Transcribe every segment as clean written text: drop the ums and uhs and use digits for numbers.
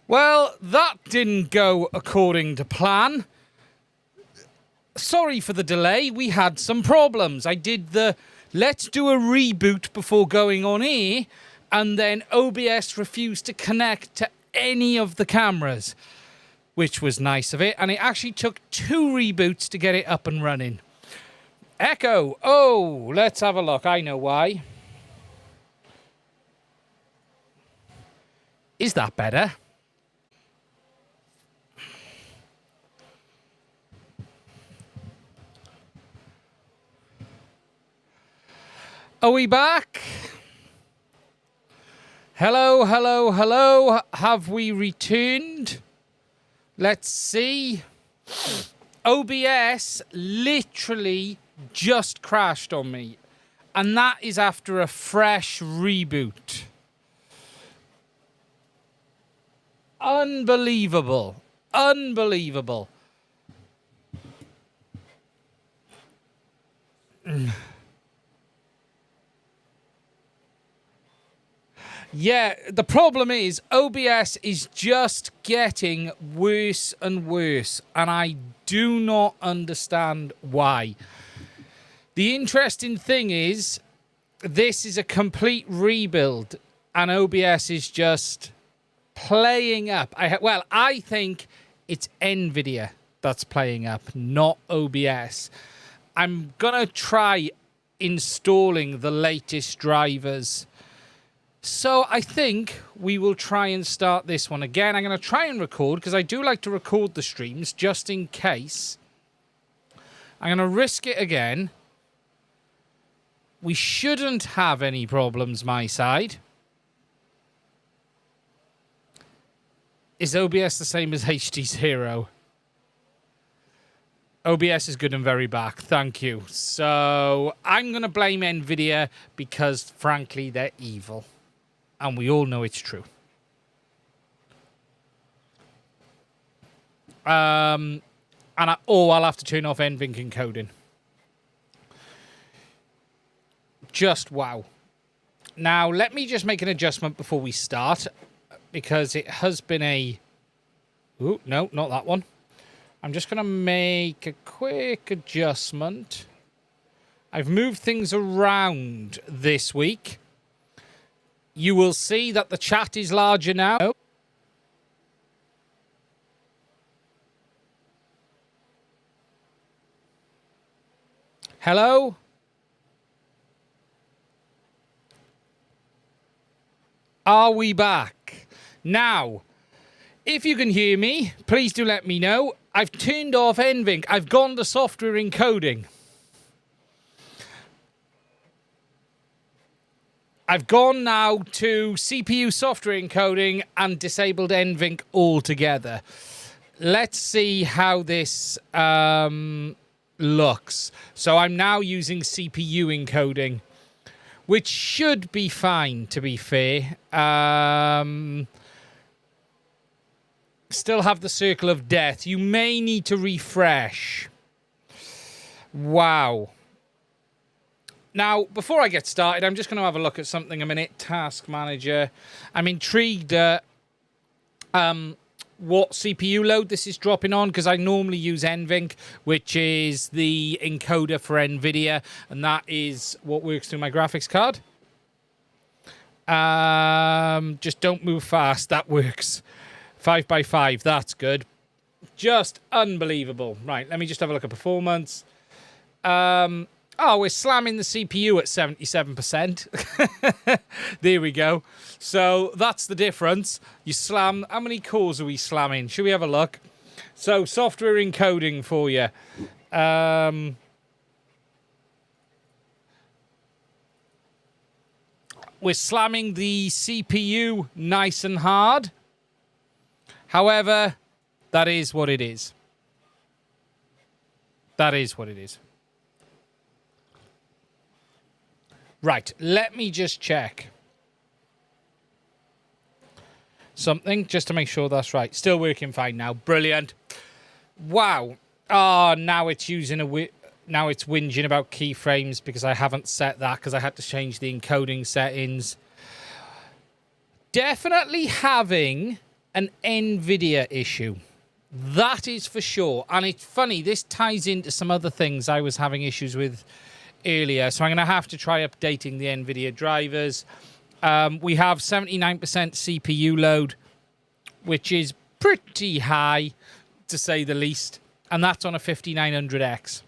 Well, that didn't go according to plan. Sorry for the delay. We had some problems. I did the let's do a reboot before going on air, and then OBS refused to connect to any of the cameras, which was nice of it. And it actually took 2 reboots to get it up and running. Echo. Oh, let's have a look. I know why. Is that better? Are we back? Hello, hello, hello. Have we returned? Let's see. OBS literally just crashed on me. And that is after a fresh reboot. Unbelievable. Unbelievable. Yeah, the problem is OBS is just getting worse and worse, and I do not understand why. The interesting thing is this is a complete rebuild, and OBS is just playing up. I think it's NVIDIA that's playing up, not OBS. I'm going to try installing the latest drivers. So I think we will try and start this one again. I'm going to try and record because I do like to record the streams just in case. I'm going to risk it again. We shouldn't have any problems my side. Is OBS the same as HDZero? OBS is good and very back. Thank you. So I'm going to blame NVIDIA because, frankly, they're evil. And we all know it's true. I'll have to turn off NVINC encoding. Just wow. Now, let me just make an adjustment before we start, because it has been a... Ooh, no, not that one. I'm just going to make a quick adjustment. I've moved things around this week. You will see that the chat is larger now. Hello? Are we back? Now, if you can hear me, please do let me know. I've turned off NVINC. I've gone to software encoding. I've gone now to CPU software encoding and disabled NVINC altogether. Let's see how this looks. So I'm now using CPU encoding, which should be fine, to be fair. Still have the circle of death. You may need to refresh. Wow. Now, before I get started, I'm just going to have a look at something a minute. Task Manager. I'm intrigued at what CPU load this is dropping on, because I normally use NVINC, which is the encoder for NVIDIA, and that is what works through my graphics card. Just don't move fast. That works. 5x5. That's good. Just unbelievable. Right, let me just have a look at performance. Oh, we're slamming the CPU at 77%. There we go. So that's the difference. You slam... How many cores are we slamming? Should we have a look? So software encoding for you. We're slamming the CPU nice and hard. However, that is what it is. That is what it is. Right, let me just check something just to make sure that's right. Still working fine now. Brilliant. Wow. Oh, now it's using now it's whinging about keyframes because I haven't set that because I had to change the encoding settings. Definitely having an NVIDIA issue. That is for sure. And it's funny, this ties into some other things I was having issues with earlier. So I'm going to have to try updating the NVIDIA drivers. We have 79% CPU load, which is pretty high, to say the least. And that's on a 5900X.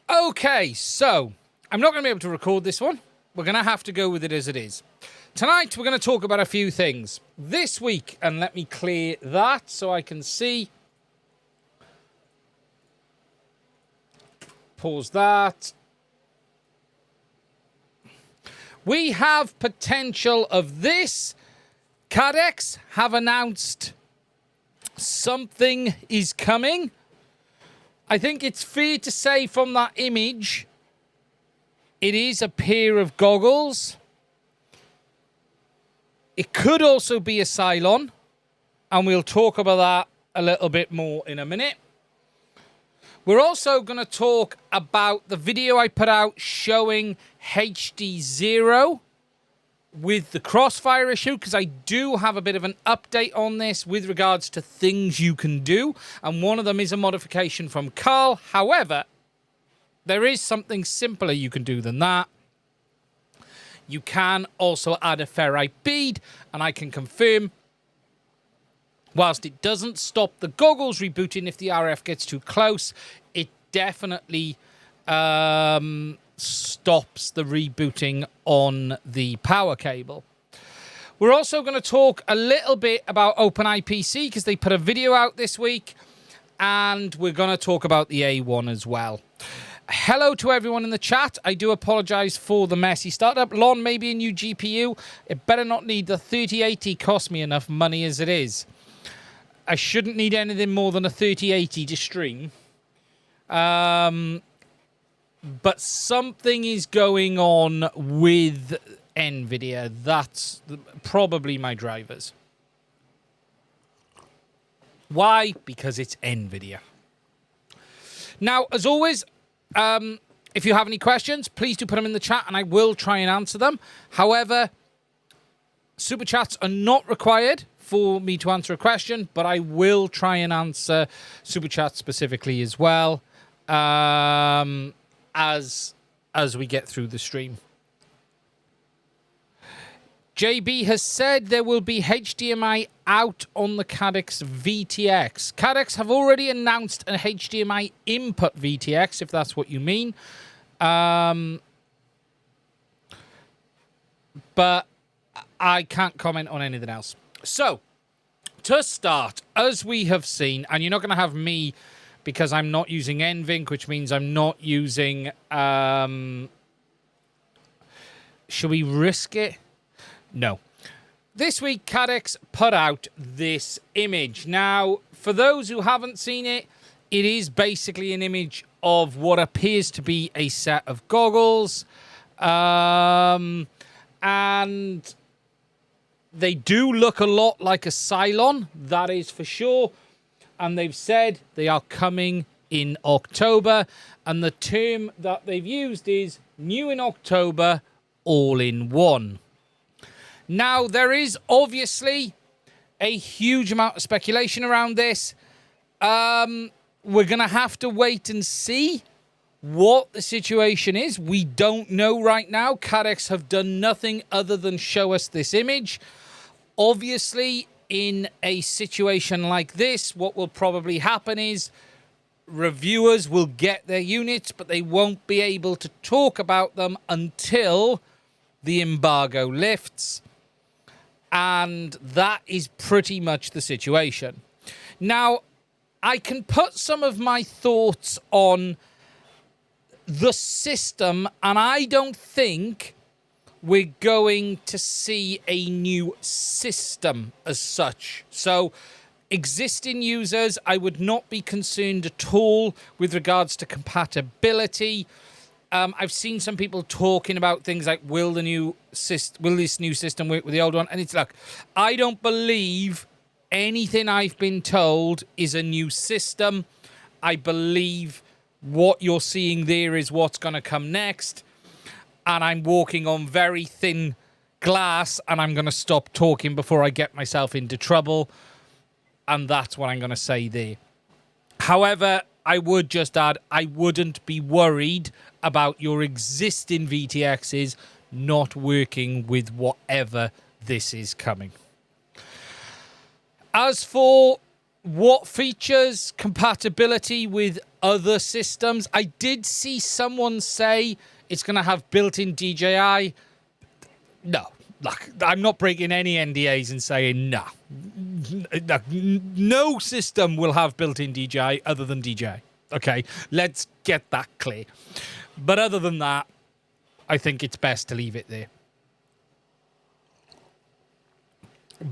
Okay, so I'm not going to be able to record this one. We're going to have to go with it as it is. Tonight, we're going to talk about a few things. This week, and let me clear that so I can see. Pause that. We have potential of this. Caddx have announced something is coming. I think it's fair to say from that image, it is a pair of goggles. It could also be a Cylon, and we'll talk about that a little bit more in a minute. We're also going to talk about the video I put out showing HDZero with the Crossfire issue, because I do have a bit of an update on this with regards to things you can do, and one of them is a modification from Carl. However, there is something simpler you can do than that. You can also add a ferrite bead, and I can confirm, whilst it doesn't stop the goggles rebooting if the RF gets too close, it definitely stops the rebooting on the power cable. We're also going to talk a little bit about OpenIPC, because they put a video out this week, and we're going to talk about the A1 as well. Hello to everyone in the chat. I do apologize for the messy startup. Lon, maybe a new GPU. It better not need the 3080. Cost me enough money as it is. I shouldn't need anything more than a 3080 to stream. But something is going on with NVIDIA. That's probably my drivers. Why? Because it's NVIDIA. Now, as always, if you have any questions, please do put them in the chat and I will try and answer them. However, super chats are not required for me to answer a question, but I will try and answer super chats specifically as well as we get through the stream. JB has said there will be HDMI out on the Caddx VTX. Caddx have already announced an HDMI input VTX, if that's what you mean. But I can't comment on anything else. So, to start, as we have seen, and you're not going to have me because I'm not using NVINC, which means I'm not using... should we risk it? No. This week, Caddx put out this image. Now, for those who haven't seen it, it is basically an image of what appears to be a set of goggles. And they do look a lot like a Cylon, that is for sure. And they've said they are coming in October. And the term that they've used is new in October, all in one. Now, there is obviously a huge amount of speculation around this. We're going to have to wait and see what the situation is. We don't know right now. Caddx have done nothing other than show us this image. Obviously, in a situation like this, what will probably happen is reviewers will get their units, but they won't be able to talk about them until the embargo lifts. And that is pretty much the situation. Now, I can put some of my thoughts on the system, and I don't think we're going to see a new system as such. So, existing users, I would not be concerned at all with regards to compatibility. I've seen some people talking about things like, will this new system work with the old one? And it's like, I don't believe anything I've been told is a new system. I believe what you're seeing there is what's going to come next. and I'm walking on very thin glass, and I'm going to stop talking before I get myself into trouble. And that's what I'm going to say there. However, I would just add, I wouldn't be worried about your existing VTXs not working with whatever this is coming. As for what features compatibility with other systems, I did see someone say it's going to have built-in DJI. No, look, I'm not breaking any NDAs and saying no. No system will have built-in DJI other than DJI. Okay, let's get that clear. But other than that, I think it's best to leave it there.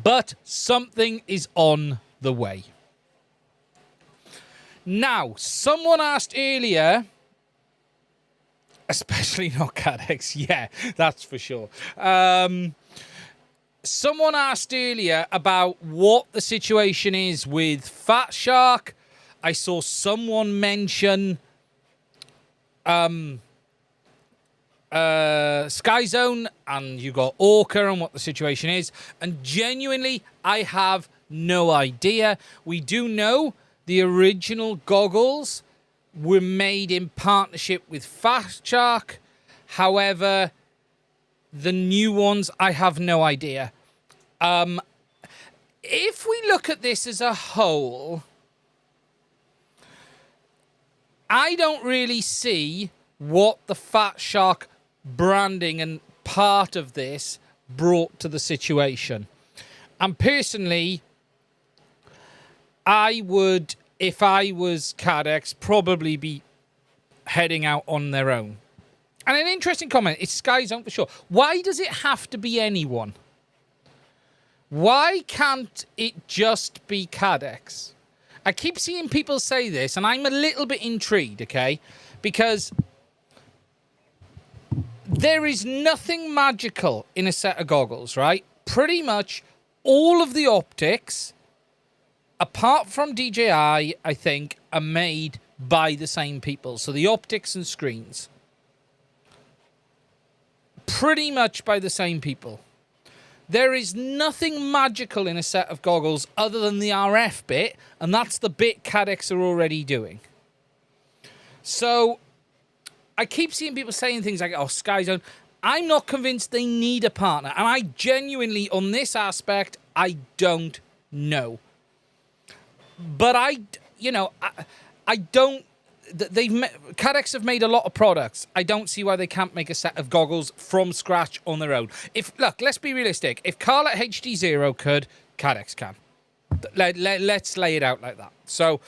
But something is on the way. Now, someone asked earlier, especially not Caddx, yeah, that's for sure. Someone asked earlier about what the situation is with Fat Shark. I saw someone mention Skyzone, and you got Orqa and what the situation is. And genuinely, I have no idea. We do know the original goggles were made in partnership with Fat Shark. However, the new ones, I have no idea. If we look at this as a whole, I don't really see what the Fat Shark branding and part of this brought to the situation. And personally, I would, if I was Caddx, probably be heading out on their own. And an interesting comment, it's Skyzone for sure. Why does it have to be anyone? Why can't it just be Caddx? I keep seeing people say this, and I'm a little bit intrigued, okay? Because there is nothing magical in a set of goggles, right? Pretty much all of the optics, apart from DJI, I think, are made by the same people. So the optics and screens. Pretty much by the same people. There is nothing magical in a set of goggles other than the RF bit, and that's the bit Caddx are already doing. So I keep seeing people saying things like, oh, Skyzone. I'm not convinced they need a partner. And I genuinely, on this aspect, I don't know. But I don't... Caddx have made a lot of products. I don't see why they can't make a set of goggles from scratch on their own. Look, let's be realistic. If Carl at HDZero could, Caddx can. Let's lay it out like that. So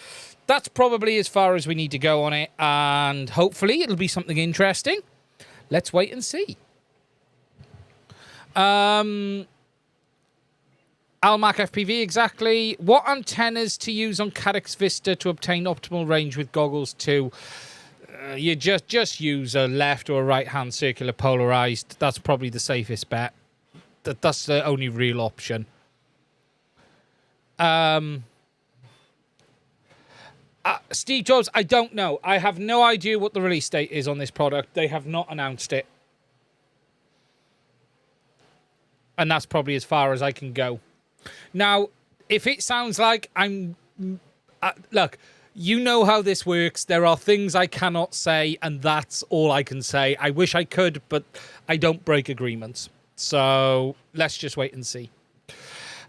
that's probably as far as we need to go on it. And hopefully it'll be something interesting. Let's wait and see. Almac FPV, exactly. What antennas to use on Caddx Vista to obtain optimal range with goggles too? You just use a left or a right-hand circular polarized. That's probably the safest bet. That's the only real option. Steve Jobs, I don't know. I have no idea what the release date is on this product. They have not announced it. And that's probably as far as I can go. Now, if it sounds like I'm... look, you know how this works. There are things I cannot say, and that's all I can say. I wish I could, but I don't break agreements. So let's just wait and see.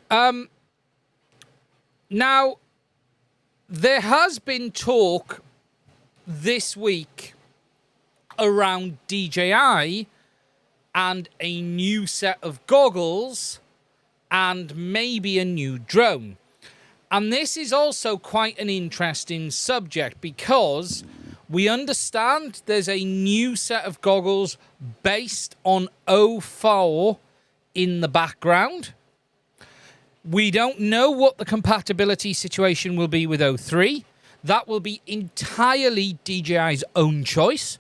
Now, there has been talk this week around DJI and a new set of goggles and maybe a new drone. And this is also quite an interesting subject because we understand there's a new set of goggles based on O4 in the background. We don't know what the compatibility situation will be with O3. That will be entirely DJI's own choice.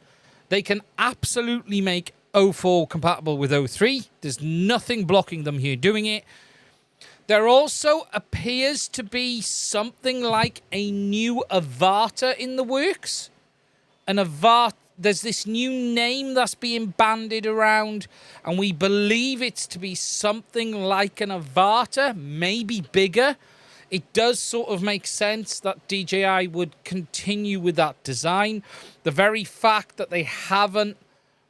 They can absolutely make O4 compatible with O3. There's nothing blocking them here doing it. There also appears to be something like a new Avata in the works. An Avata, there's this new name that's being bandied around, and we believe it's to be something like an Avata, maybe bigger. It does sort of make sense that DJI would continue with that design. The very fact that they haven't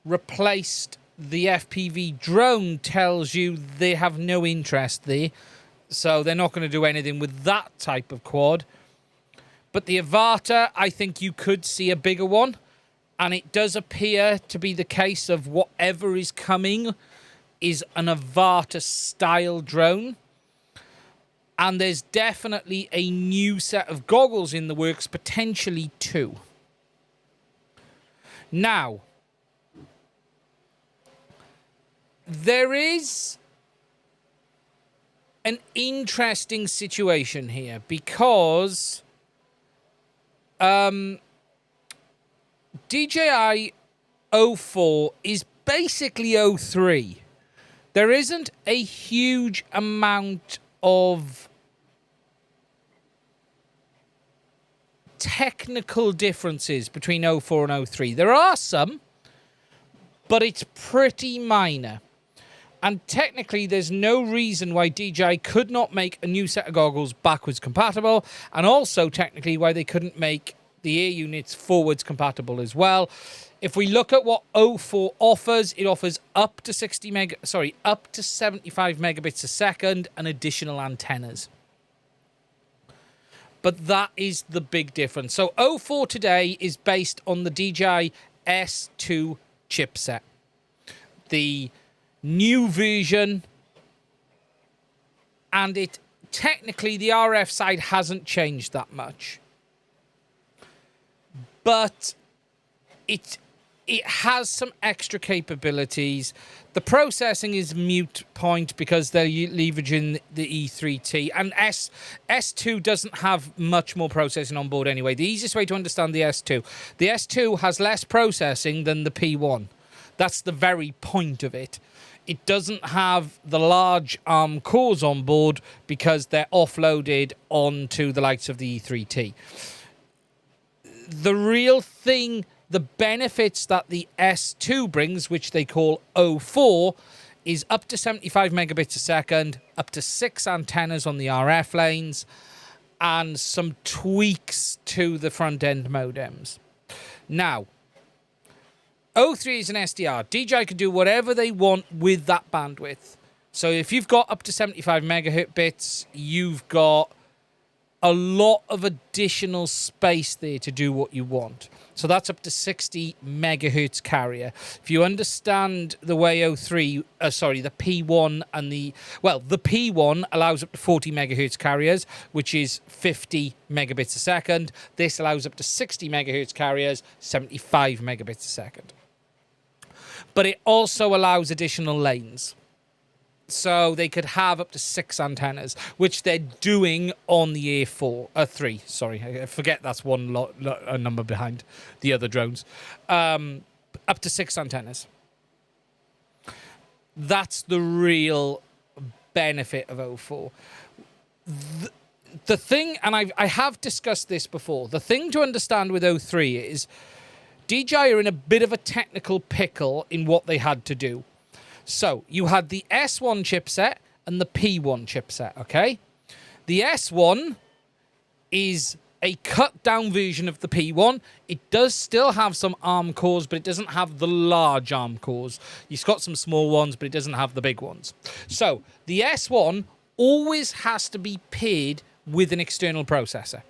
replaced the FPV drone tells you they have no interest there. So they're not going to do anything with that type of quad. But the Avata, I think you could see a bigger one. And it does appear to be the case of whatever is coming is an Avata-style drone. And there's definitely a new set of goggles in the works, potentially 2. Now, there is an interesting situation here because DJI 04 is basically 03. There isn't a huge amount of technical differences between 04 and 03. There are some, but it's pretty minor. And technically, there's no reason why DJI could not make a new set of goggles backwards compatible, and also technically why they couldn't make the air units forwards compatible as well. If we look at what 04 offers, it offers up to 75 megabits a second and additional antennas. But that is the big difference. So 04 today is based on the DJI S2 chipset. The new version, and it technically the RF side hasn't changed that much. But it has some extra capabilities. The processing is moot point because they're leveraging the E3T, and S2 doesn't have much more processing on board anyway. The easiest way to understand the S2 has less processing than the P1. That's the very point of it. It doesn't have the large ARM cores on board because they're offloaded onto the likes of the E3T. The real thing, the benefits that the S2 brings, which they call 04, is up to 75 megabits a second, up to 6 antennas on the RF lanes, and some tweaks to the front-end modems. Now, 03 is an SDR. DJI can do whatever they want with that bandwidth. So if you've got up to 75 megahertz, you've got a lot of additional space there to do what you want. So that's up to 60 megahertz carrier. If you understand the way the P1 and the P1 allows up to 40 megahertz carriers, which is 50 megabits a second. This allows up to 60 megahertz carriers, 75 megabits a second. But it also allows additional lanes. So they could have up to 6 antennas, which they're doing on the A3. Sorry, I forget that's one a number behind the other drones. Up to 6 antennas. That's the real benefit of 04. The thing, and I have discussed this before, the thing to understand with 03 is DJI are in a bit of a technical pickle in what they had to do. So, you had the S1 chipset and the P1 chipset, okay? The S1 is a cut-down version of the P1. It does still have some ARM cores, but it doesn't have the large ARM cores. You've got some small ones, but it doesn't have the big ones. So, the S1 always has to be paired with an external processor,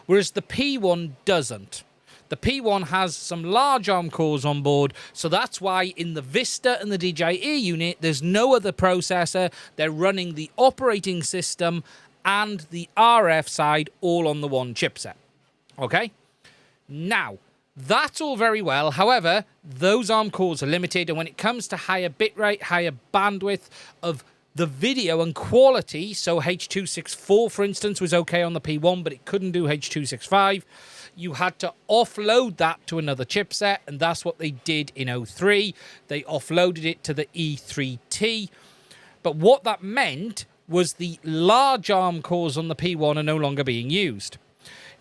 whereas the P1 doesn't. The P1 has some large ARM cores on board, so that's why in the Vista and the DJI Air unit, there's no other processor. They're running the operating system and the RF side all on the one chipset. Okay? Now, that's all very well. However, those ARM cores are limited, and when it comes to higher bitrate, higher bandwidth of the video and quality, so H.264, for instance, was okay on the P1, but it couldn't do H.265. You had to offload that to another chipset, and that's what they did in 03. They offloaded it to the E3T. But what that meant was the large ARM cores on the P1 are no longer being used.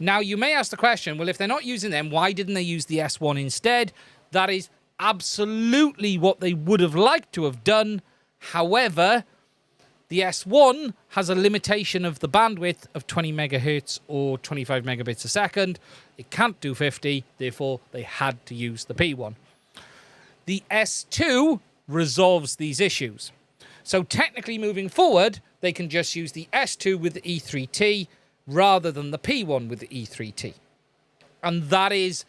Now, you may ask the question, well, if they're not using them, why didn't they use the S1 instead? That is absolutely what they would have liked to have done. However, the S1 has a limitation of the bandwidth of 20 megahertz or 25 megabits a second. It can't do 50, therefore they had to use the P1. The S2 resolves these issues. So technically moving forward, they can just use the S2 with the E3T rather than the P1 with the E3T. And that is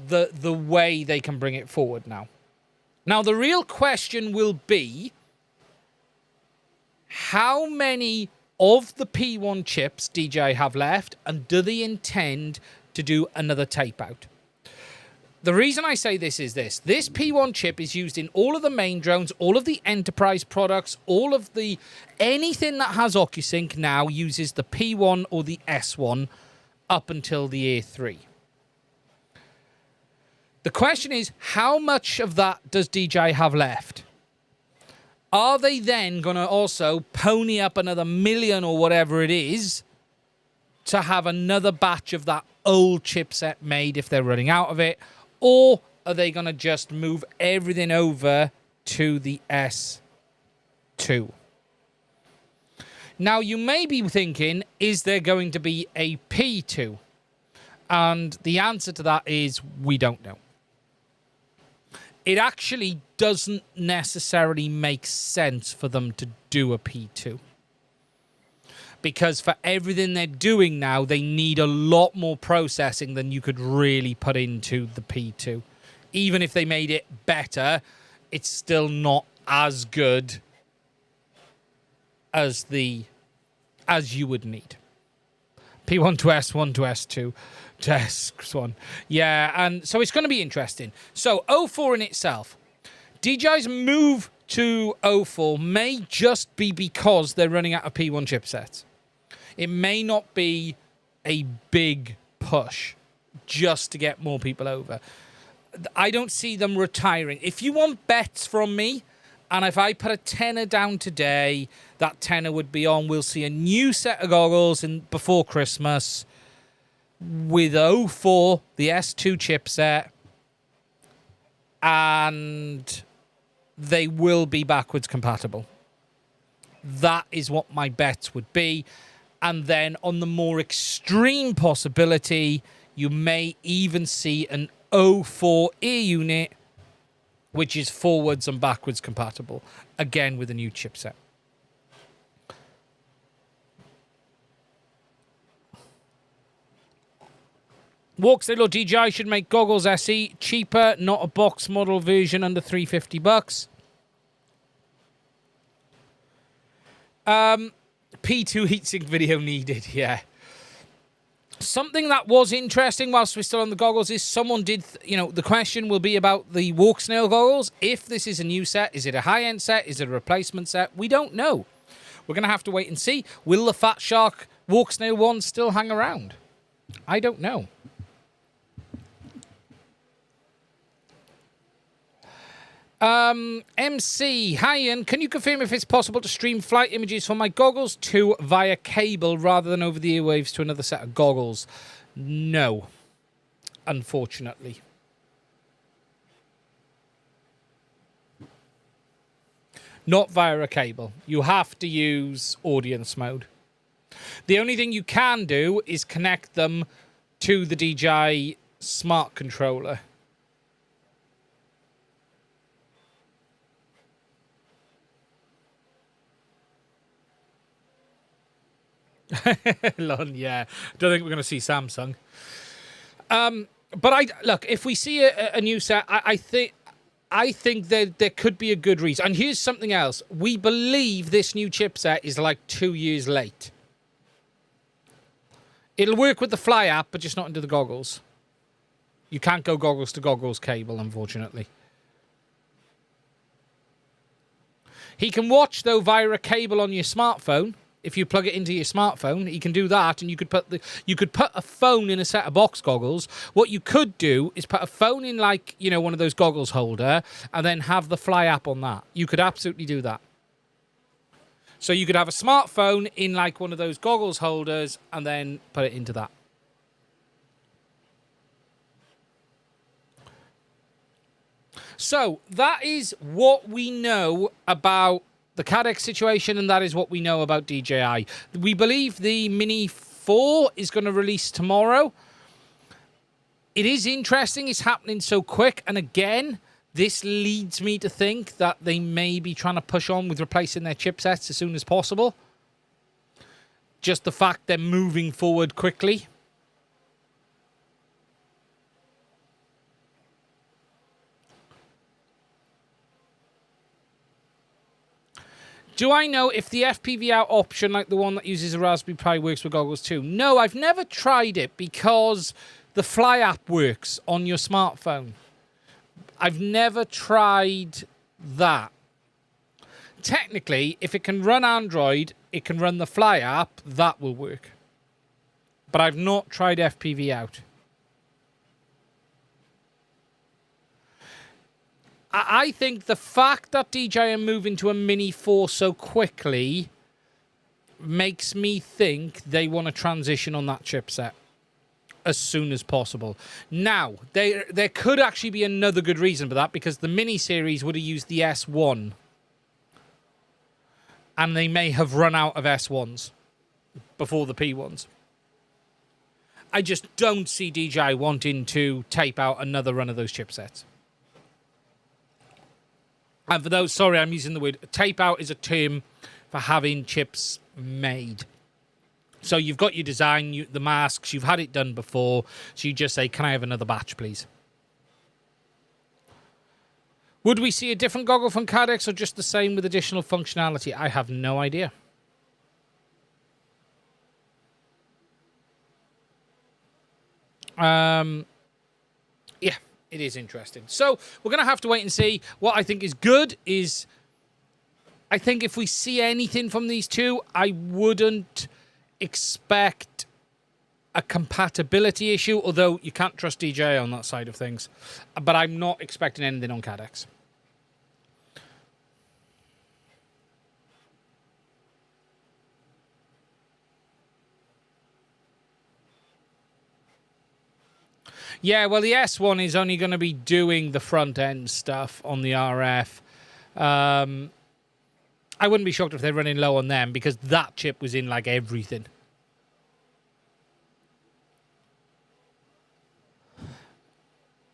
the way they can bring it forward now. Now, the real question will be, how many of the P1 chips DJI have left, and do they intend to do another tape out? The reason I say this is this. This P1 chip is used in all of the main drones, all of the enterprise products, all of the... anything that has OcuSync now uses the P1 or the S1 up until the Air 3. The question is, how much of that does DJI have left? Are they then going to also pony up another million or whatever it is to have another batch of that old chipset made if they're running out of it? Or are they going to just move everything over to the S2? Now, you may be thinking, is there going to be a P2? And the answer to that is, we don't know. It actually doesn't necessarily make sense for them to do a P2. Because for everything they're doing now, they need a lot more processing than you could really put into the P2. Even if they made it better, it's still not as good as you would need. P1 to S1 to S2 to S1. Yeah, and so it's going to be interesting. So 04 in itself. DJI's move to 04 may just be because they're running out of P1 chipsets. It may not be a big push just to get more people over. I don't see them retiring. If you want bets from me, and if I put a tenner down today, that tenner would be on. We'll see a new set of goggles before Christmas with 04, the S2 chipset, and they will be backwards compatible. That is what my bets would be. And then on the more extreme possibility, you may even see an 04 ear unit, which is forwards and backwards compatible, again with a new chipset. Walksnail or DJI should make goggles SE cheaper, not a box model version under $350. P2 heatsink video needed, yeah. Something that was interesting whilst we're still on the goggles is someone did, the question will be about the Walksnail goggles. If this is a new set, is it a high-end set? Is it a replacement set? We don't know. We're going to have to wait and see. Will the Fat Shark Walksnail one still hang around? I don't know. MC, hi Ian, can you confirm if it's possible to stream flight images from my goggles via cable rather than over the airwaves to another set of goggles? No, unfortunately. Not via a cable. You have to use audience mode. The only thing you can do is connect them to the DJI smart controller. Lon, yeah. Don't think we're going to see Samsung. But look, if we see a new set, I think there could be a good reason. And here's something else. We believe this new chipset is like 2 years late. It'll work with the Fly app, but just not into the goggles. You can't go goggles to goggles cable, unfortunately. He can watch, though, via a cable on your smartphone. If you plug it into your smartphone, you can do that, and you could put a phone in a set of box goggles. What you could do is put a phone in, like, one of those goggles holder, and then have the Fly app on that. You could absolutely do that. So you could have a smartphone in, like, one of those goggles holders, and then put it into that. So that is what we know about the Caddx situation, and that is what we know about DJI. We believe the Mini 4 is going to release tomorrow. It is interesting it's happening so quick, and again, this leads me to think that they may be trying to push on with replacing their chipsets as soon as possible. Just the fact they're moving forward quickly. Do I know if the FPV out option, like the one that uses a Raspberry Pi, works with goggles too? No, I've never tried it because the Fly app works on your smartphone. I've never tried that. Technically, if it can run Android, it can run the Fly app, that will work. But I've not tried FPV out. I think the fact that DJI are moving to a Mini 4 so quickly makes me think they want to transition on that chipset as soon as possible. Now, there could actually be another good reason for that, because the Mini series would have used the S1. And they may have run out of S1s before the P1s. I just don't see DJI wanting to tape out another run of those chipsets. And for those, sorry, I'm using the word tape out is a term for having chips made. So you've got your design, the masks, you've had it done before. So you just say, can I have another batch, please? Would we see a different goggle from Caddx or just the same with additional functionality? I have no idea. Yeah, it is interesting. So we're going to have to wait and see. What I think is good is, I think if we see anything from these two, I wouldn't expect a compatibility issue, although you can't trust DJI on that side of things. But I'm not expecting anything on Caddx. Yeah, well, the S1 is only going to be doing the front-end stuff on the RF. I wouldn't be shocked if they're running low on them, because that chip was in, like, everything.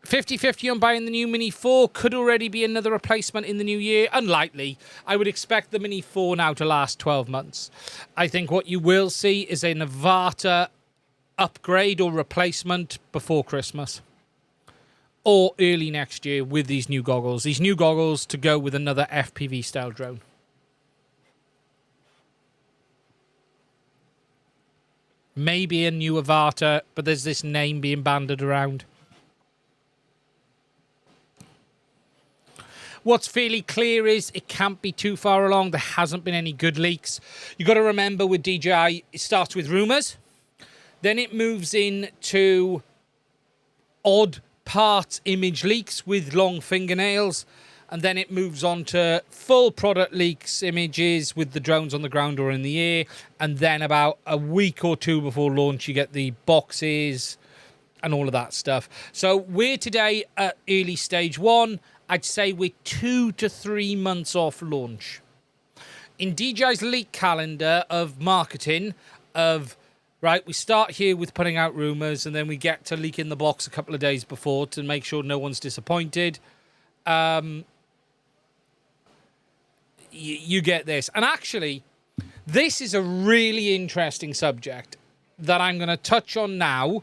$50-50 on buying the new Mini 4. Could already be another replacement in the new year. Unlikely. I would expect the Mini 4 now to last 12 months. I think what you will see is a Nevada upgrade or replacement before Christmas. Or early next year with these new goggles. These new goggles to go with another FPV-style drone. Maybe a new Avata, but there's this name being bandied around. What's fairly clear is it can't be too far along. There hasn't been any good leaks. You've got to remember with DJI, it starts with rumours. Then it moves into odd parts image leaks with long fingernails. And then it moves on to full product leaks images with the drones on the ground or in the air. And then about a week or two before launch, you get the boxes and all of that stuff. So we're today at early stage 1. I'd say we're 2 to 3 months off launch. In DJI's leak calendar of marketing, of, right, we start here with putting out rumours, and then we get to leaking the box a couple of days before to make sure no one's disappointed. You get this. And actually, this is a really interesting subject that I'm going to touch on now,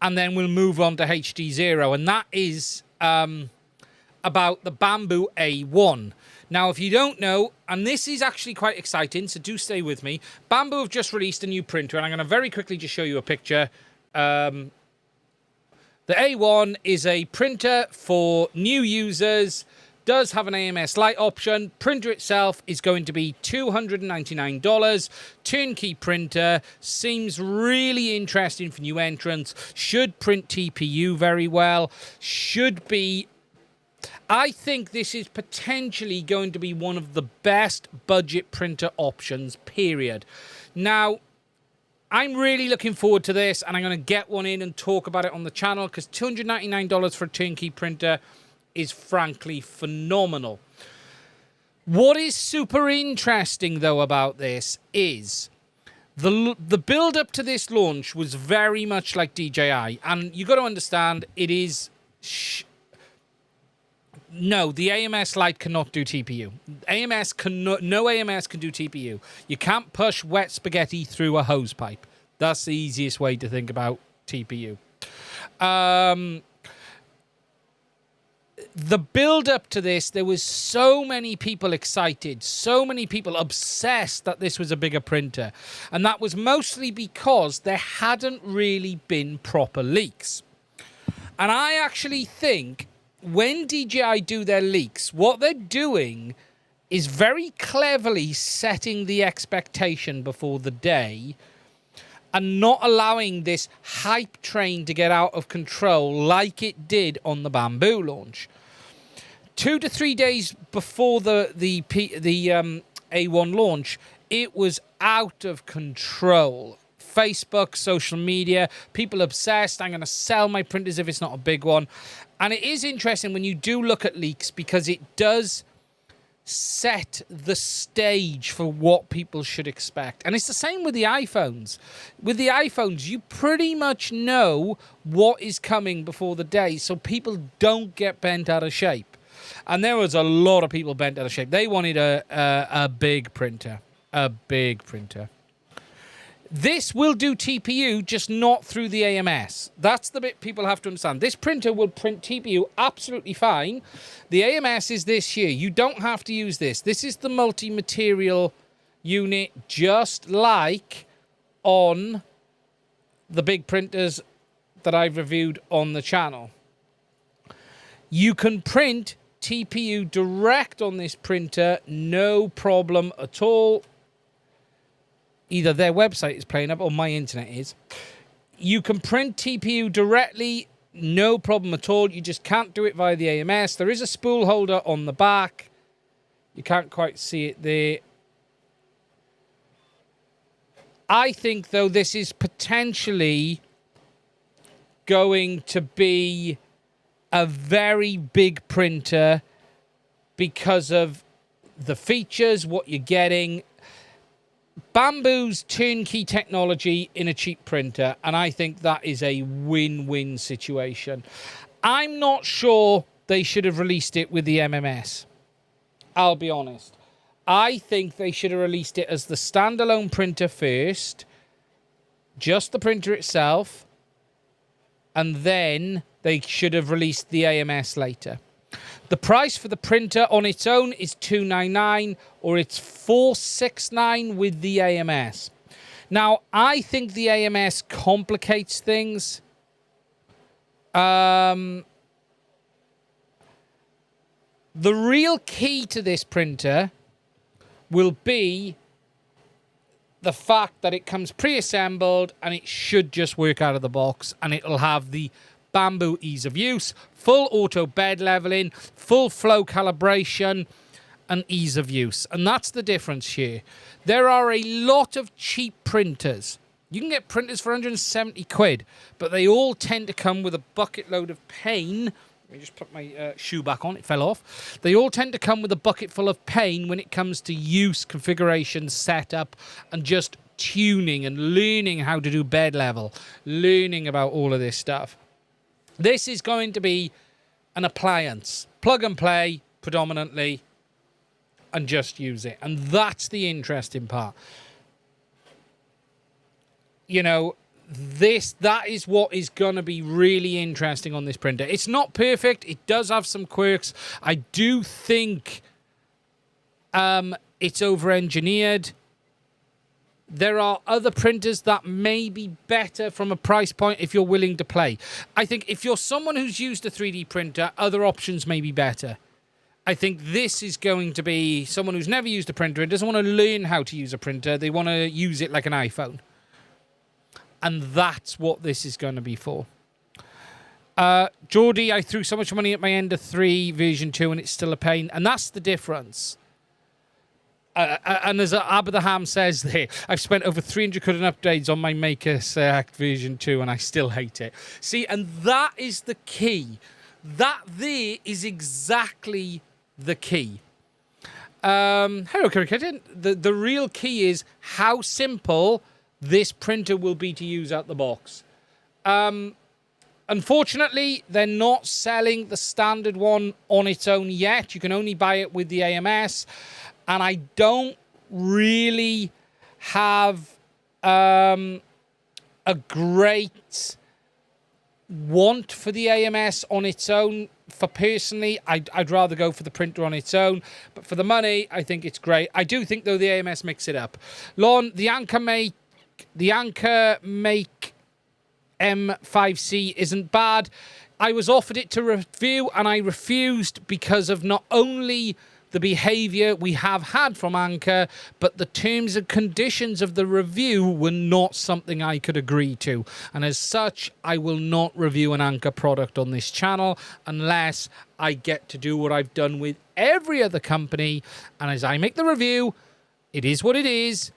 and then we'll move on to HDZero, and that is about the Bambu A1. Now, if you don't know, and this is actually quite exciting, so do stay with me, Bambu have just released a new printer, and I'm going to very quickly just show you a picture. The A1 is a printer for new users, does have an AMS Lite option. Printer itself is going to be $299. Turnkey printer. Seems really interesting for new entrants. Should print TPU very well. Should be... I think this is potentially going to be one of the best budget printer options, period. Now, I'm really looking forward to this, and I'm going to get one in and talk about it on the channel, because $299 for a turnkey printer is frankly phenomenal. What is super interesting, though, about this is the build-up to this launch was very much like DJI, and you got to understand it is... No, the AMS Lite cannot do TPU. No AMS can do TPU. You can't push wet spaghetti through a hose pipe. That's the easiest way to think about TPU. The build-up to this, there was so many people excited, so many people obsessed that this was a bigger printer. And that was mostly because there hadn't really been proper leaks. And I actually think when DJI do their leaks, what they're doing is very cleverly setting the expectation before the day and not allowing this hype train to get out of control like it did on the Bambu launch. 2 to 3 days before the A1 launch, it was out of control. Facebook, social media, people obsessed. I'm going to sell my printers if it's not a big one. And it is interesting when you do look at leaks, because it does set the stage for what people should expect. And it's the same with the iPhones. With the iPhones, you pretty much know what is coming before the day, so people don't get bent out of shape. And there was a lot of people bent out of shape. They wanted a big printer. A big printer. This will do TPU, just not through the AMS. That's the bit people have to understand. This printer will print TPU absolutely fine. The AMS is this here. You don't have to use this. This is the multi-material unit, just like on the big printers that I've reviewed on the channel. You can print TPU direct on this printer, no problem at all. Either their website is playing up or my internet is. You can print TPU directly, no problem at all. You just can't do it via the AMS. There is a spool holder on the back. You can't quite see it there. I think, though, this is potentially going to be a very big printer because of the features, what you're getting. Bambu's turnkey technology in a cheap printer, and I think that is a win-win situation. I'm not sure they should have released it with the MMS. I'll be honest. I think they should have released it as the standalone printer first, just the printer itself, and then they should have released the AMS later. The price for the printer on its own is $299, or it's $469 with the AMS. Now, I think the AMS complicates things. The real key to this printer will be the fact that it comes pre-assembled and it should just work out of the box, and it'll have the Bambu ease of use, full auto bed leveling, full flow calibration, and ease of use. And that's the difference here. There are a lot of cheap printers. You can get printers for 170 quid, but they all tend to come with a bucket load of pain. Let me just put my shoe back on, it fell off. They all tend to come with a bucket full of pain when it comes to use, configuration, setup, and just tuning and learning how to do bed level, learning about all of this stuff. This is going to be an appliance. Plug and play, predominantly, and just use it. And that's the interesting part. You know, that is what is going to be really interesting on this printer. It's not perfect. It does have some quirks. I do think it's over-engineered. There are other printers that may be better from a price point if you're willing to play. I think if you're someone who's used a 3D printer, other options may be better. I think this is going to be someone who's never used a printer and doesn't want to learn how to use a printer. They want to use it like an iPhone. And that's what this is going to be for. Geordie, I threw so much money at my Ender 3 version 2 and it's still a pain. And that's the difference. And as Abba the Ham says there, I've spent over 300 quid on updates on my Maker Select version 2 and I still hate it. See, and that is the key. That there is exactly the key. Hello, Cricket. The real key is how simple this printer will be to use out the box. Unfortunately, they're not selling the standard one on its own yet. You can only buy it with the AMS. And I don't really have a great want for the AMS on its own. For personally, I'd rather go for the printer on its own. But for the money, I think it's great. I do think, though, the AMS mix it up. Lon, the Anchor Make M5C isn't bad. I was offered it to review, and I refused because of not only the behavior we have had from Anchor, but the terms and conditions of the review were not something I could agree to. And as such, I will not review an Anchor product on this channel unless I get to do what I've done with every other company. And as I make the review, it is what it is.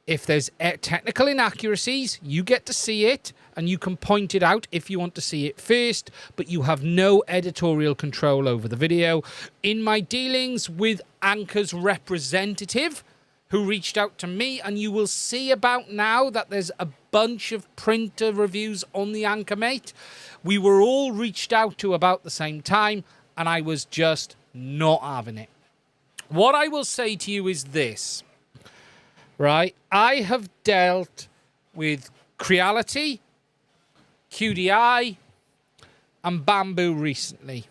If there's technical inaccuracies, you get to see it and you can point it out if you want to see it first, but you have no editorial control over the video. In my dealings with Anchor's representative, who reached out to me, and you will see about now that there's a bunch of printer reviews on the Anchor Mate. We were all reached out to about the same time, and I was just not having it. What I will say to you is this. Right, I have dealt with Creality, QDI, and Bambu recently.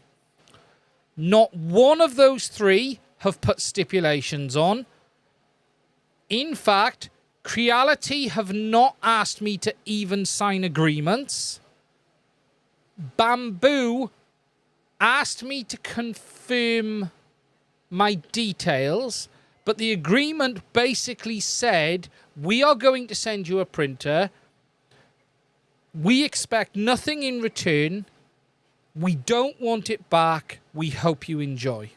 Not one of those three have put stipulations on. In fact, Creality have not asked me to even sign agreements. Bambu asked me to confirm my details, but the agreement basically said, we are going to send you a printer. We expect nothing in return. We don't want it back. We hope you enjoy.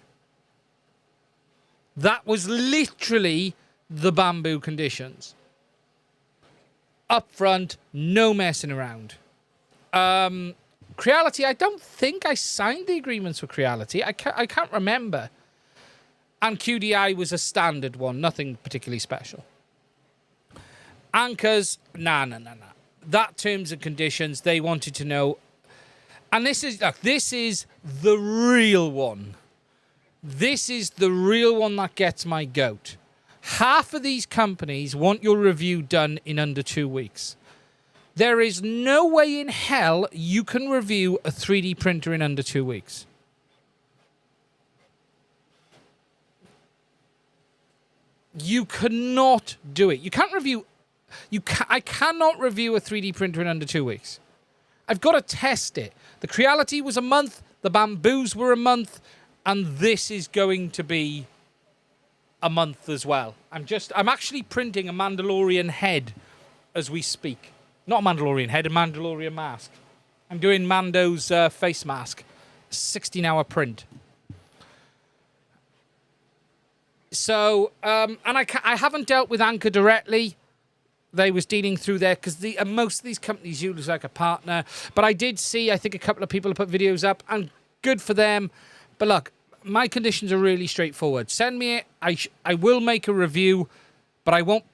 That was literally the Bambu conditions. Up front, no messing around. Creality, I don't think I signed the agreements for Creality. I can't remember. And QDI was a standard one, nothing particularly special. Anchors, nah. That terms and conditions, they wanted to know. And this is the real one. This is the real one that gets my goat. Half of these companies want your review done in under 2 weeks. There is no way in hell you can review a 3D printer in under 2 weeks. You cannot do it. You can't review. I cannot review a 3D printer in under 2 weeks. I've got to test it. The Creality was a month. The Bambus were a month, and this is going to be a month as well. I'm actually printing a Mandalorian head as we speak. Not a Mandalorian head, a Mandalorian mask. I'm doing Mando's face mask. 16-hour print. So, and I haven't dealt with Anchor directly. They was dealing through there because most of these companies use like a partner. But I did see, I think a couple of people have put videos up, and good for them. But look, my conditions are really straightforward. Send me it. I will make a review, but I won't.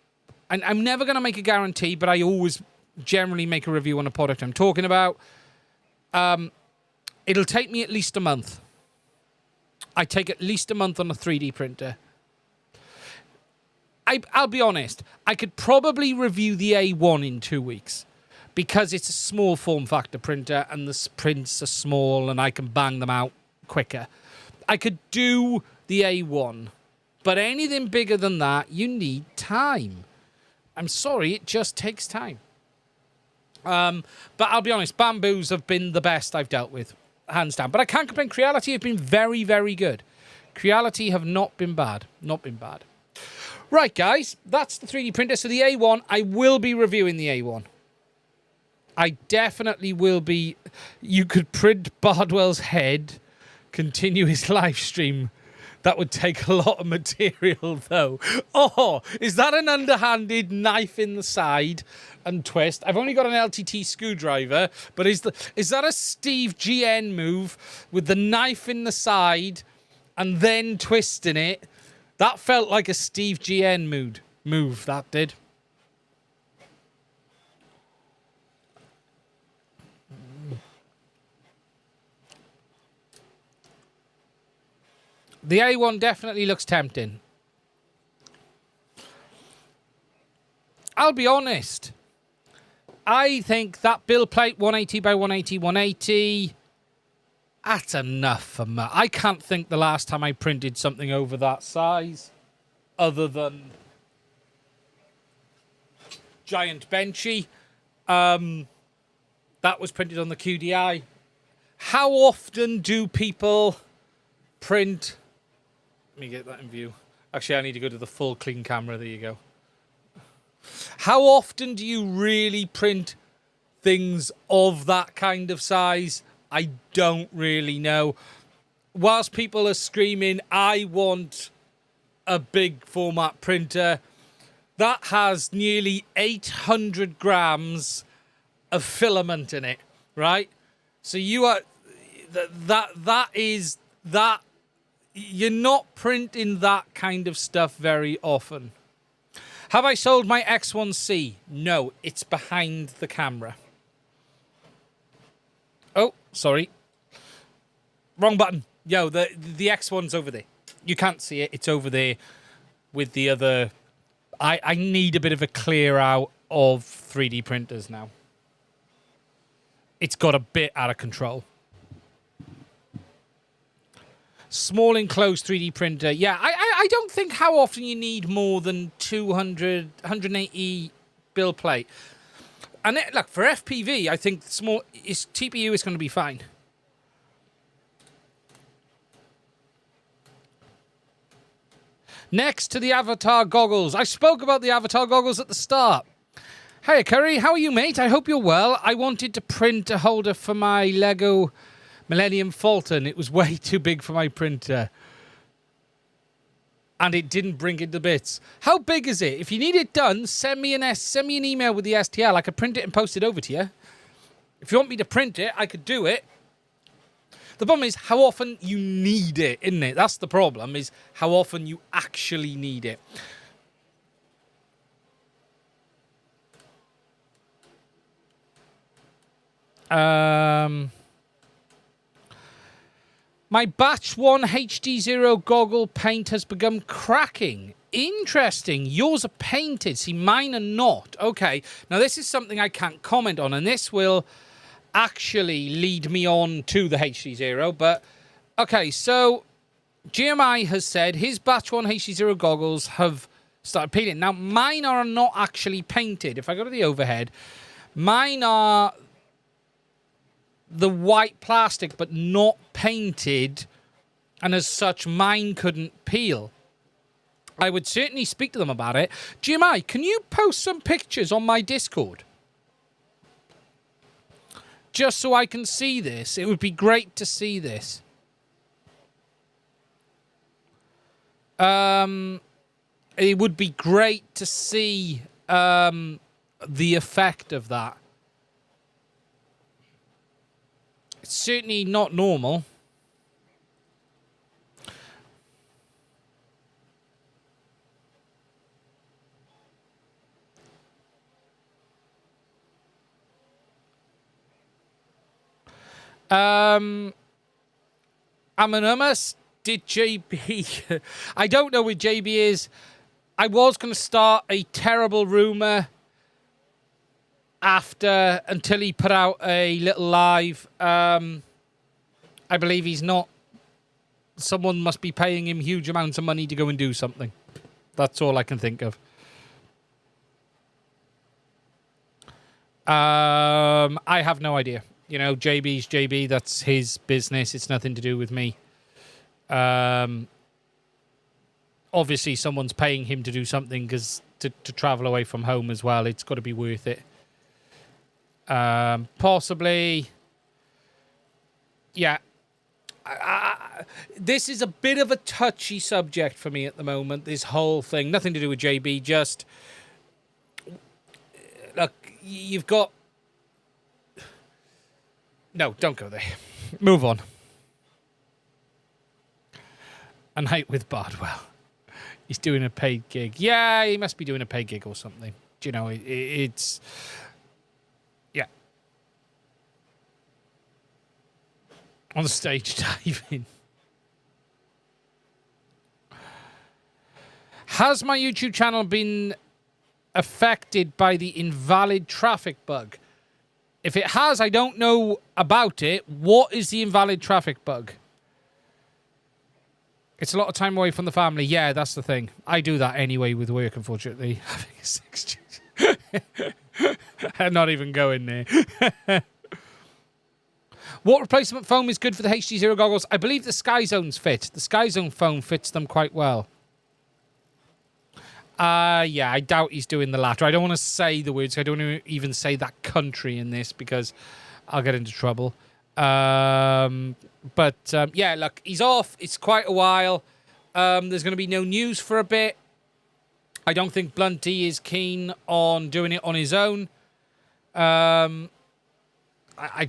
And I'm never going to make a guarantee, but I always generally make a review on a product I'm talking about. It'll take me at least a month. I take at least a month on a 3D printer. I'll be honest, I could probably review the A1 in 2 weeks because it's a small form factor printer and the prints are small and I can bang them out quicker. I could do the A1, but anything bigger than that, you need time. I'm sorry, it just takes time. But I'll be honest, Bambus have been the best I've dealt with, hands down. But I can't complain. Creality have been very, very good. Creality have not been bad. Not been bad. Right, guys, that's the 3D printer. So the A1, I will be reviewing the A1. I definitely will be. You could print Bardwell's head, continue his live stream. That would take a lot of material, though. Oh, is that an underhanded knife in the side and twist? I've only got an LTT screwdriver, but is that a Steve GN move with the knife in the side and then twisting it? That felt like a Steve GN move, that did. The A1 definitely looks tempting. I'll be honest. I think that build plate 180 by 180, 180, that's enough for me. I can't think the last time I printed something over that size other than Giant Benchy. That was printed on the QDI. How often do people print... Let me get that in view. Actually, I need to go to the full clean camera. There you go. How often do you really print things of that kind of size? I don't really know. Whilst people are screaming, I want a big format printer, that has nearly 800 grams of filament in it, right? So you are... That you're not printing that kind of stuff very often. Have I sold my X1C? No, it's behind the camera. Oh, sorry. Wrong button. Yo, the X1's over there. You can't see it. It's over there with the other... I need a bit of a clear out of 3D printers now. It's got a bit out of control. Small enclosed 3D printer. Yeah, I don't think how often you need more than 200, 180 build plate. And look, for FPV, I think TPU is going to be fine. Next to the Avatar goggles. I spoke about the Avatar goggles at the start. Hey, Curry, how are you, mate? I hope you're well. I wanted to print a holder for my Lego Millennium Falcon. It was way too big for my printer. And it didn't bring it to bits. How big is it? If you need it done, send me an email with the STL. I could print it and post it over to you. If you want me to print it, I could do it. The problem is how often you need it, isn't it? That's the problem, is how often you actually need it. My batch 1 HDZero goggle paint has begun cracking. Interesting. Yours are painted. See, mine are not. Okay. Now, this is something I can't comment on, and this will actually lead me on to the HDZero. But, okay, so GMI has said his batch 1 HDZero goggles have started painting. Now, mine are not actually painted. If I go to the overhead, mine are the white plastic but not painted, and as such mine couldn't peel. I would certainly speak to them about it. GMI, can you post some pictures on my Discord just so I can see this? It would be great to see this. It would be great to see the effect of that. It's certainly not normal. Anonymous, did JB... I don't know where JB is. I was going to start a terrible rumour until he put out a little live. I believe he's not. Someone must be paying him huge amounts of money to go and do something. That's all I can think of. I have no idea. You know, JB's JB. That's his business. It's nothing to do with me. Obviously, someone's paying him to do something because to travel away from home as well. It's got to be worth it. Possibly. Yeah. This is a bit of a touchy subject for me at the moment, this whole thing. Nothing to do with JB, just... Look, you've got... No, don't go there. Move on. A night with Bardwell. He's doing a paid gig. Yeah, he must be doing a paid gig or something. Do you know, it's... Yeah. On the stage diving. Has my YouTube channel been affected by the invalid traffic bug? If it has, I don't know about it. What is the invalid traffic bug? It's a lot of time away from the family. Yeah, that's the thing. I do that anyway with work, unfortunately. Having a 6G. I'm not even going there. What replacement foam is good for the HDZero goggles? I believe the Sky Zones fit. The Sky Zone foam fits them quite well. Yeah, I doubt he's doing the latter. I don't want to say the words. I don't want to even say that country in this because I'll get into trouble. Yeah, look, he's off. It's quite a while. There's going to be no news for a bit. I don't think Blunty is keen on doing it on his own. I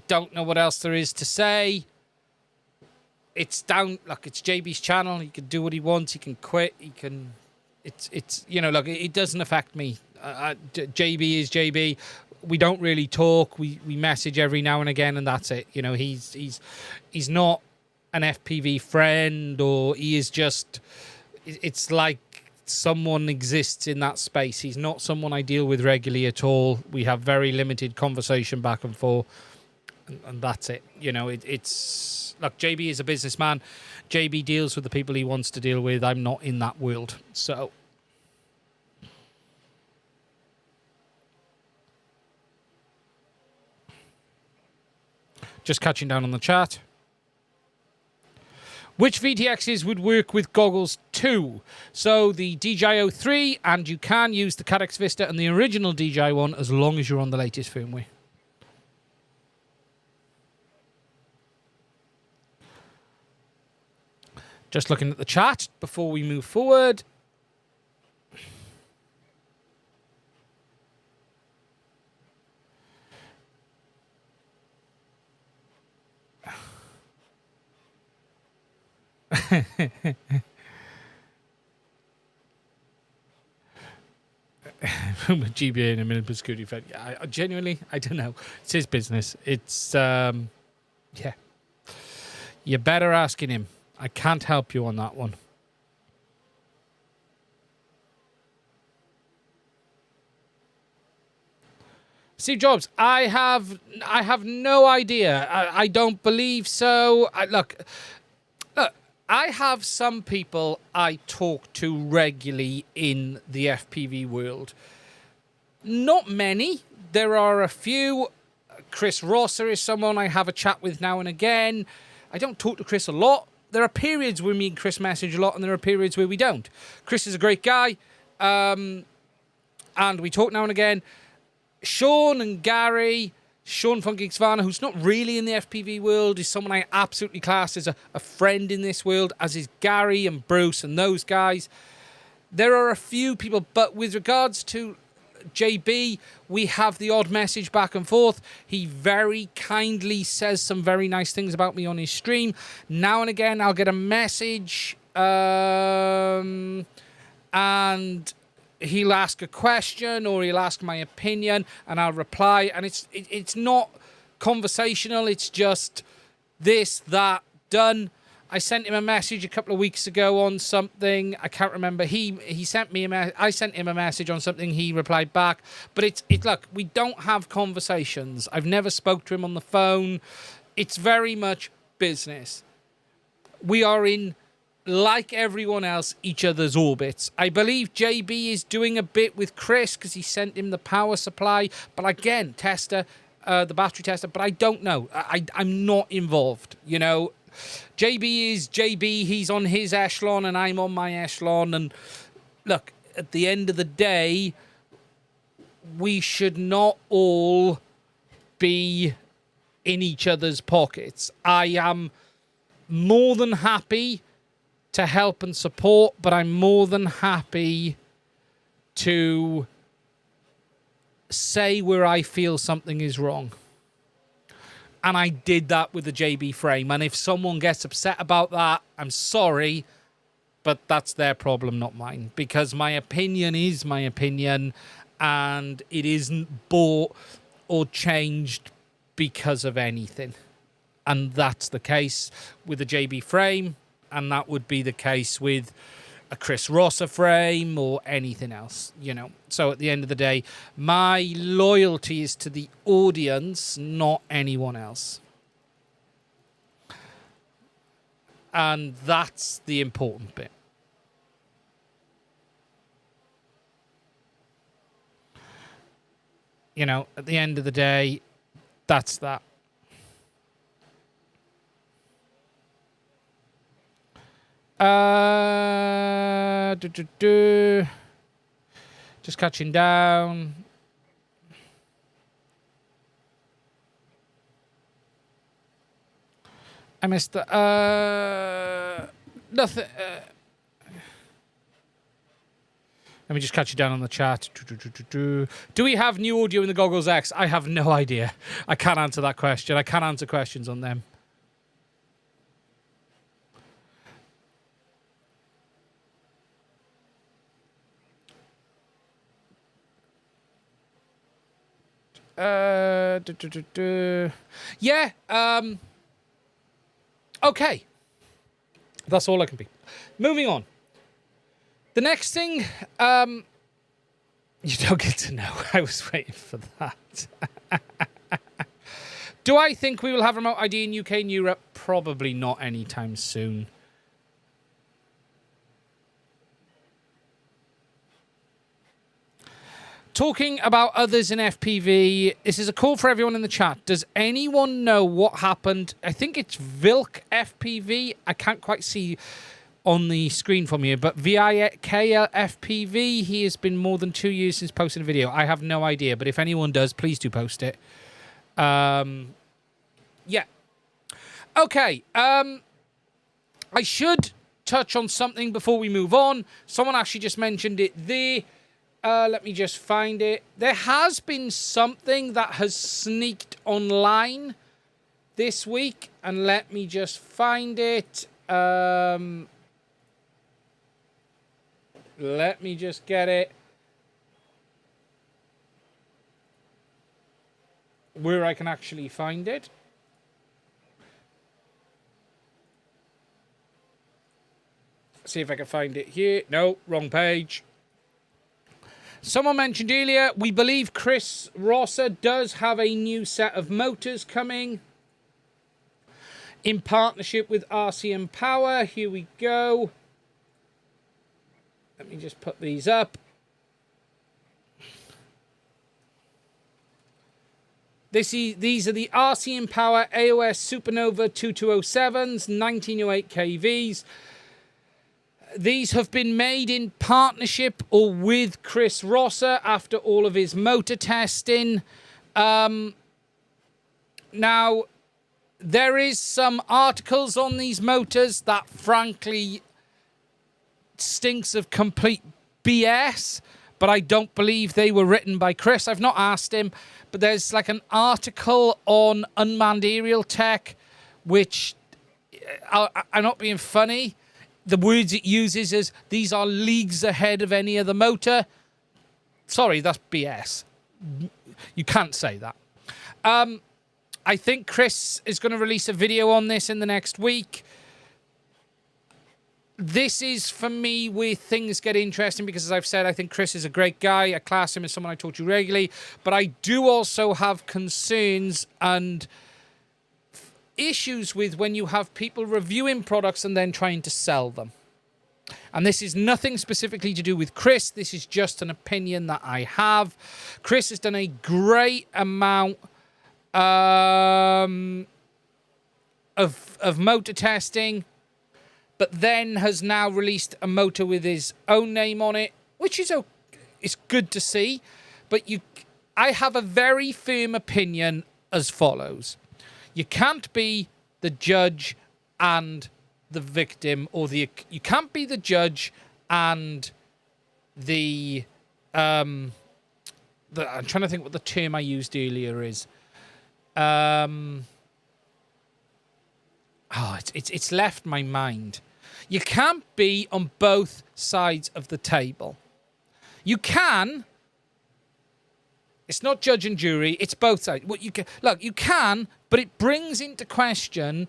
don't know what else there is to say. It's down. Look, it's JB's channel. He can do what he wants. He can quit. He can. It's you know, look, it doesn't affect me. JB is JB. We don't really talk. We message every now and again, and that's it. You know, he's not an FPV friend, or he is just. It's like someone exists in that space. He's not someone I deal with regularly at all. We have very limited conversation back and forth, and that's it. You know, it's look. JB is a businessman. JB deals with the people he wants to deal with. I'm not in that world, so. Just catching down on the chat. Which VTXs would work with Goggles 2? So the DJI 03, and you can use the Caddx Vista and the original DJI one as long as you're on the latest firmware. Just looking at the chat before we move forward. GBA in a minute, but security fed. Yeah, I genuinely, I don't know. It's his business. It's yeah. You're better asking him. I can't help you on that one. Steve Jobs, I have no idea. I don't believe so. Look, I have some people I talk to regularly in the FPV world. Not many. There are a few. Chris Rosser is someone I have a chat with now and again. I don't talk to Chris a lot. There are periods where me and Chris message a lot, and there are periods where we don't. Chris is a great guy, and we talk now and again. Sean and Gary, Sean Funky Xvana, who's not really in the FPV world, is someone I absolutely class as a friend in this world, as is Gary and Bruce and those guys. There are a few people, but with regards to JB, we have the odd message back and forth. He very kindly says some very nice things about me on his stream. Now and again, I'll get a message, and he'll ask a question or he'll ask my opinion, and I'll reply. And it's not conversational. It's just this, that, done. I sent him a message a couple of weeks ago on something. I can't remember. He sent me I sent him a message on something. He replied back. But it's look, we don't have conversations. I've never spoke to him on the phone. It's very much business. We are in, like everyone else, each other's orbits. I believe JB is doing a bit with Chris because he sent him the power supply. But again, tester, the battery tester. But I don't know. I'm not involved, you know. JB is JB, he's on his echelon and I'm on my echelon, and look, at the end of the day, we should not all be in each other's pockets. I am more than happy to help and support, but I'm more than happy to say where I feel something is wrong. And I did that with the JB frame. And if someone gets upset about that, I'm sorry, but that's their problem, not mine. Because my opinion is my opinion, and it isn't bought or changed because of anything. And that's the case with the JB frame, and that would be the case with a Chris Rosser frame or anything else, you know. So at the end of the day, my loyalty is to the audience, not anyone else. And that's the important bit. You know, at the end of the day, that's that. Just catching down. I missed the nothing. Let me just catch you down on the chat. Do we have new audio in the Goggles X? I have no idea. I can't answer that question. I can't answer questions on them. Yeah. Okay. That's all I can be. Moving on. The next thing, you don't get to know. I was waiting for that. Do I think we will have remote ID in UK and Europe? Probably not anytime soon. Talking about others in FPV, this is a call for everyone in the chat. Does anyone know what happened? I think it's Vilk FPV. I can't quite see on the screen from here, but VIKL FPV, he has been more than 2 years since posting a video. I have no idea, but if anyone does, please do post it. Yeah. Okay. I should touch on something before we move on. Someone actually just mentioned it there. Let me just find it. There has been something that has sneaked online this week, and let me just find it. Let me just get it. Where I can actually find it. See if I can find it here. No, wrong page. Someone mentioned earlier, we believe Chris Rosser does have a new set of motors coming in partnership with RCM Power. Here we go. Let me just put these up. These are the RCM Power AOS Supernova 2207s, 1908 kVs. These have been made in partnership or with Chris Rosser after all of his motor testing. Now, there is some articles on these motors that frankly stinks of complete BS, but I don't believe they were written by Chris. I've not asked him, but there's like an article on unmanned aerial tech, which I'm not being funny. The words it uses is, these are leagues ahead of any other motor. Sorry, that's BS. You can't say that. I think Chris is going to release a video on this in the next week. This is, for me, where things get interesting because, as I've said, I think Chris is a great guy. I class him as someone I talk to regularly. But I do also have concerns and issues with when you have people reviewing products and then trying to sell them. And this is nothing specifically to do with Chris. This is just an opinion that I have. Chris has done a great amount of motor testing, but then has now released a motor with his own name on it, which is it's good to see. But I have a very firm opinion as follows. You can't be the judge and the victim, or you can't be the judge and the I'm trying to think what the term I used earlier is. It's left my mind. You can't be on both sides of the table. You can. It's not judge and jury. It's both sides. What you can, look, you can, but it brings into question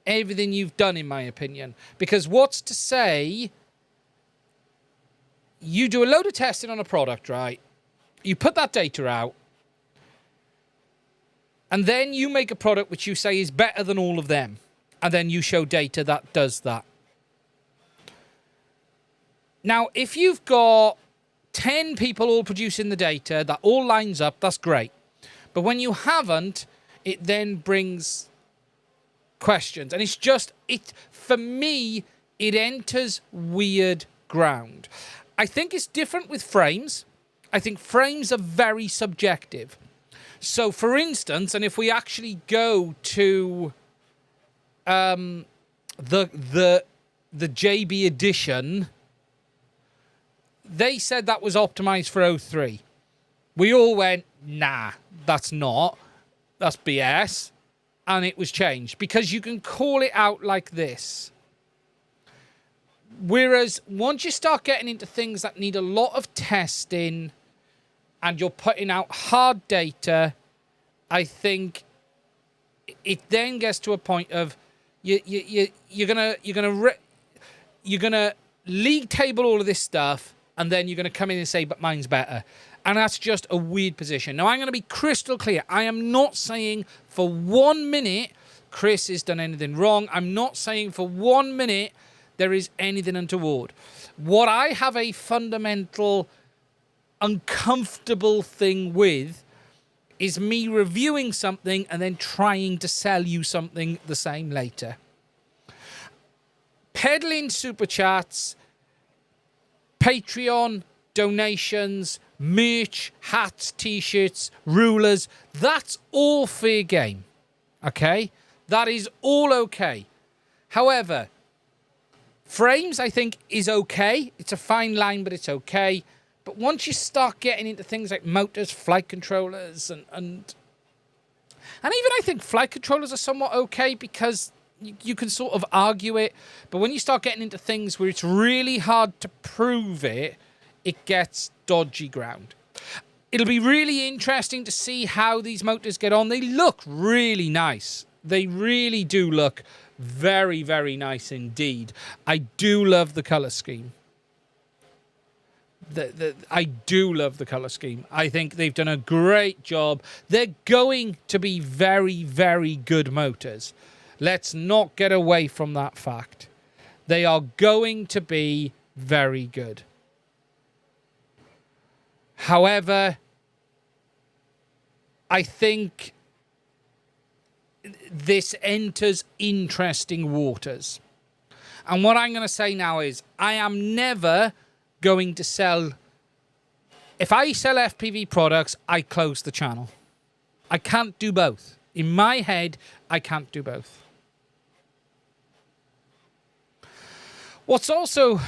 everything you've done, in my opinion. Because what's to say you do a load of testing on a product, right? You put that data out, and then you make a product which you say is better than all of them, and then you show data that does that. Now, if you've got 10 people all producing the data that all lines up, that's great. But when you haven't, it then brings questions. And it's just, for me, it enters weird ground. I think it's different with frames. I think frames are very subjective. So, for instance, and if we actually go to the JB edition, they said that was optimized for 03. We all went, nah, that's not. That's BS. And it was changed because you can call it out like this. Whereas once you start getting into things that need a lot of testing and you're putting out hard data, I think it then gets to a point of you're gonna league table all of this stuff, and then you're gonna come in and say, but mine's better. And that's just a weird position. Now, I'm going to be crystal clear. I am not saying for 1 minute Chris has done anything wrong. I'm not saying for 1 minute there is anything untoward. What I have a fundamental uncomfortable thing with is me reviewing something and then trying to sell you something the same later. Peddling super chats, Patreon, donations, merch, hats, t-shirts, rulers, that's all fair game. Okay? That is all okay. However, frames, I think, is okay. It's a fine line, but it's okay. But once you start getting into things like motors, flight controllers, and even I think flight controllers are somewhat okay because you can sort of argue it. But when you start getting into things where it's really hard to prove it, it gets dodgy ground. It'll be really interesting to see how these motors get on. They look really nice. They really do look very, very nice indeed. I do love the color scheme. I do love the color scheme. I think they've done a great job. They're going to be very, very good motors. Let's not get away from that fact. They are going to be very good. However, I think this enters interesting waters. And what I'm going to say now is I am never going to sell... If I sell FPV products, I close the channel. I can't do both. In my head, I can't do both. What's also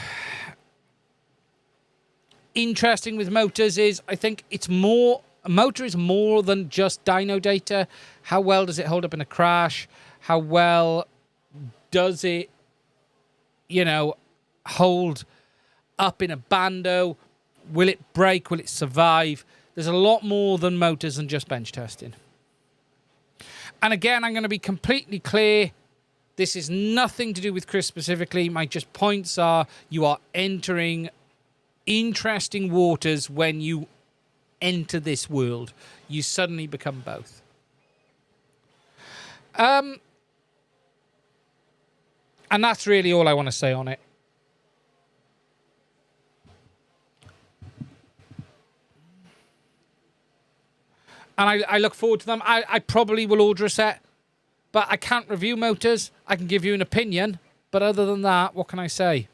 interesting with motors is I think it's more... A motor is more than just dyno data. How well does it hold up in a crash? How well does it, hold up in a bando? Will it break? Will it survive? There's a lot more than motors and just bench testing. And again, I'm going to be completely clear. This is nothing to do with Chris specifically. My just points are you are entering interesting waters when you enter this world. You suddenly become both. And that's really all I want to say on it. And I look forward to them. I probably will order a set, but I can't review motors. I can give you an opinion, but other than that, what can I say?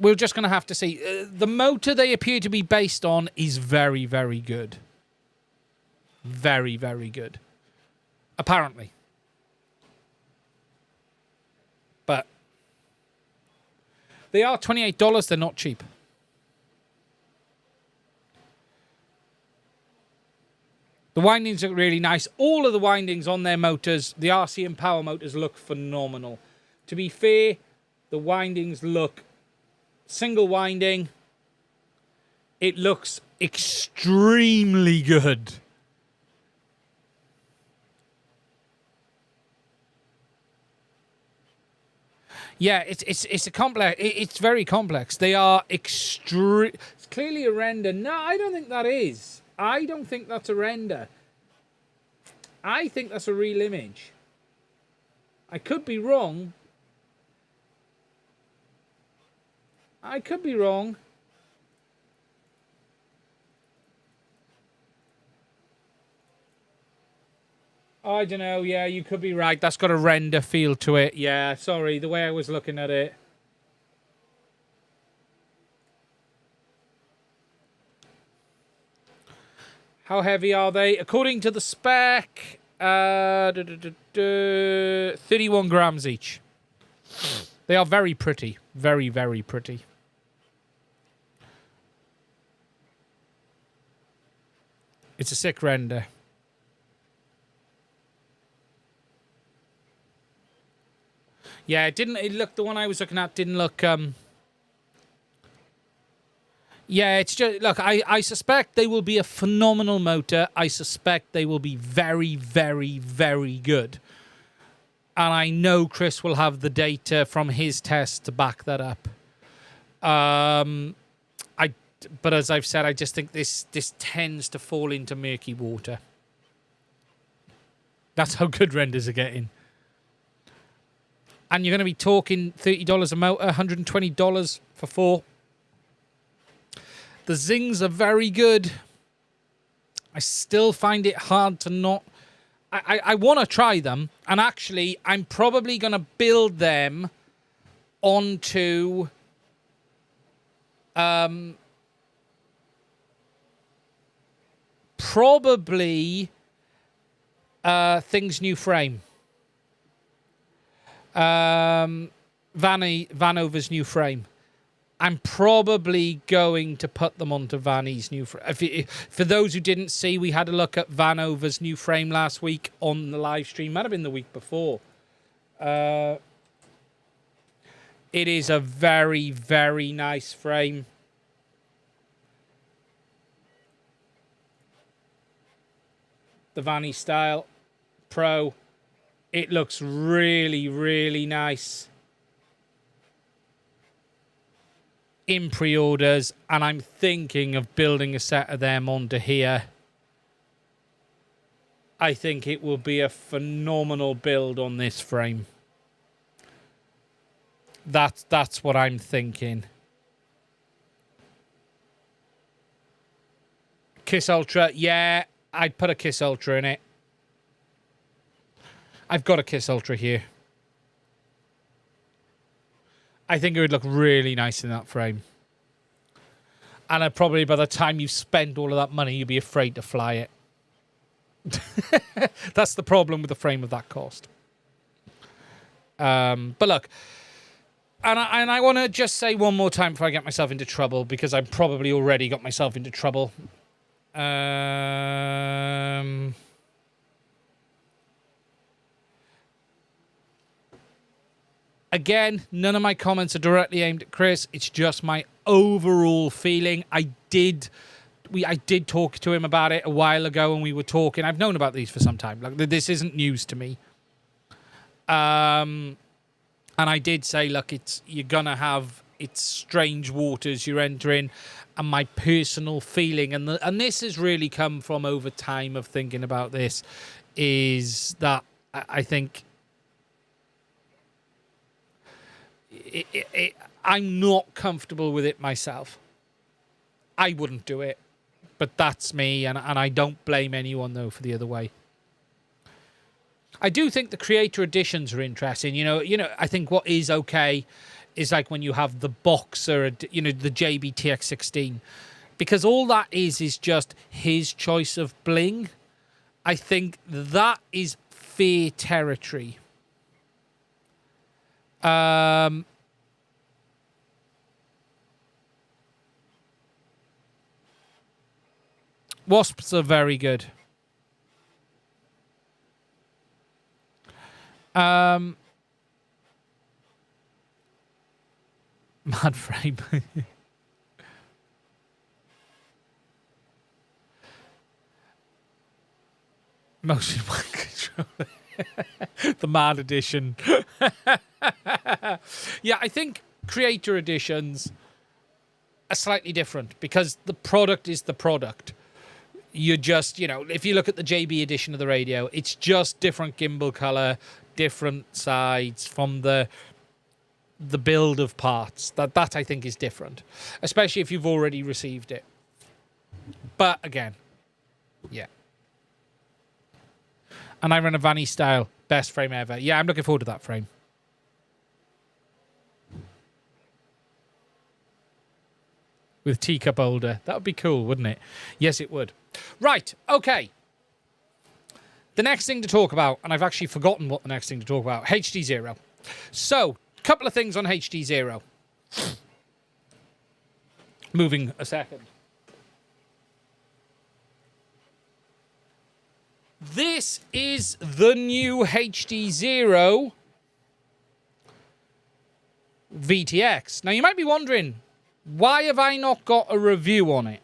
we're just going to have to see. The motor they appear to be based on is very, very good. Very, very good. Apparently. But they are $28. They're not cheap. The windings look really nice. All of the windings on their motors, the RC and power motors, look phenomenal. To be fair, the windings look single winding. It looks extremely good. Yeah, it's a complex. It's very complex. They are extreme. It's clearly a render. No, I don't think that is. I don't think that's a render. I think that's a real image. I could be wrong. I could be wrong. I don't know. Yeah, you could be right. That's got a render feel to it. Yeah, sorry. The way I was looking at it. How heavy are they? According to the spec, 31 grams each. They are very pretty. Very, very pretty. It's a sick render. Yeah, it didn't. It looked. The one I was looking at didn't look. Yeah, it's just look. I suspect they will be a phenomenal motor. I suspect they will be very, very, very good. And I know Chris will have the data from his test to back that up. But as I've said, I just think this tends to fall into murky water. That's how good renders are getting. And you're going to be talking $30 a motor, $120 for 4. The zings are very good. I still find it hard to not... I want to try them. And actually, I'm probably going to build them onto... probably Thing's new frame. Vanover's new frame. I'm probably going to put them onto Vanny's new frame. For those who didn't see, we had a look at Vanover's new frame last week on the live stream. Might have been the week before. It is a very, very nice frame. The Vanny Style Pro. It looks really, really nice in pre-orders, and I'm thinking of building a set of them onto here. I think it will be a phenomenal build on this frame. That's what I'm thinking. Kiss Ultra, yeah, I'd put a Kiss Ultra in it. I've got a Kiss Ultra here. I think it would look really nice in that frame. And probably by the time you've spent all of that money, you'll be afraid to fly it. That's the problem with a frame of that cost. But look, and I want to just say one more time before I get myself into trouble, because I've probably already got myself into trouble. Again, none of my comments are directly aimed at Chris. It's just my overall feeling. I did talk to him about it a while ago when we were talking. I've known about these for some time. Like, this isn't news to me. And I did say, look, you're gonna have strange waters you're entering. And my personal feeling, and this has really come from over time of thinking about this, is that I think I'm not comfortable with it myself. I wouldn't do it, but that's me, and I don't blame anyone, though, for the other way. I do think the creator editions are interesting. You know, I think what is okay is like when you have the Boxer, you know, the JB TX16. Because all that is just his choice of bling. I think that is fair territory. Wasps are very good. Mad frame. Motion controller. The Mad Edition. Yeah, I think creator editions are slightly different because the product is the product. You just, you know, if you look at the JB edition of the radio, it's just different gimbal color, different sides from the build of parts. That I think is different, especially if you've already received it. But again, yeah. And I run a Vanny style, best frame ever. Yeah, I'm looking forward to that frame. With teacup holder. That would be cool, wouldn't it? Yes, it would. Right, okay. The next thing to talk about, and I've actually forgotten what the next thing to talk about, HDZero. So, a couple of things on HDZero. Moving a second. This is the new HDZero VTX. Now, you might be wondering, why have I not got a review on it?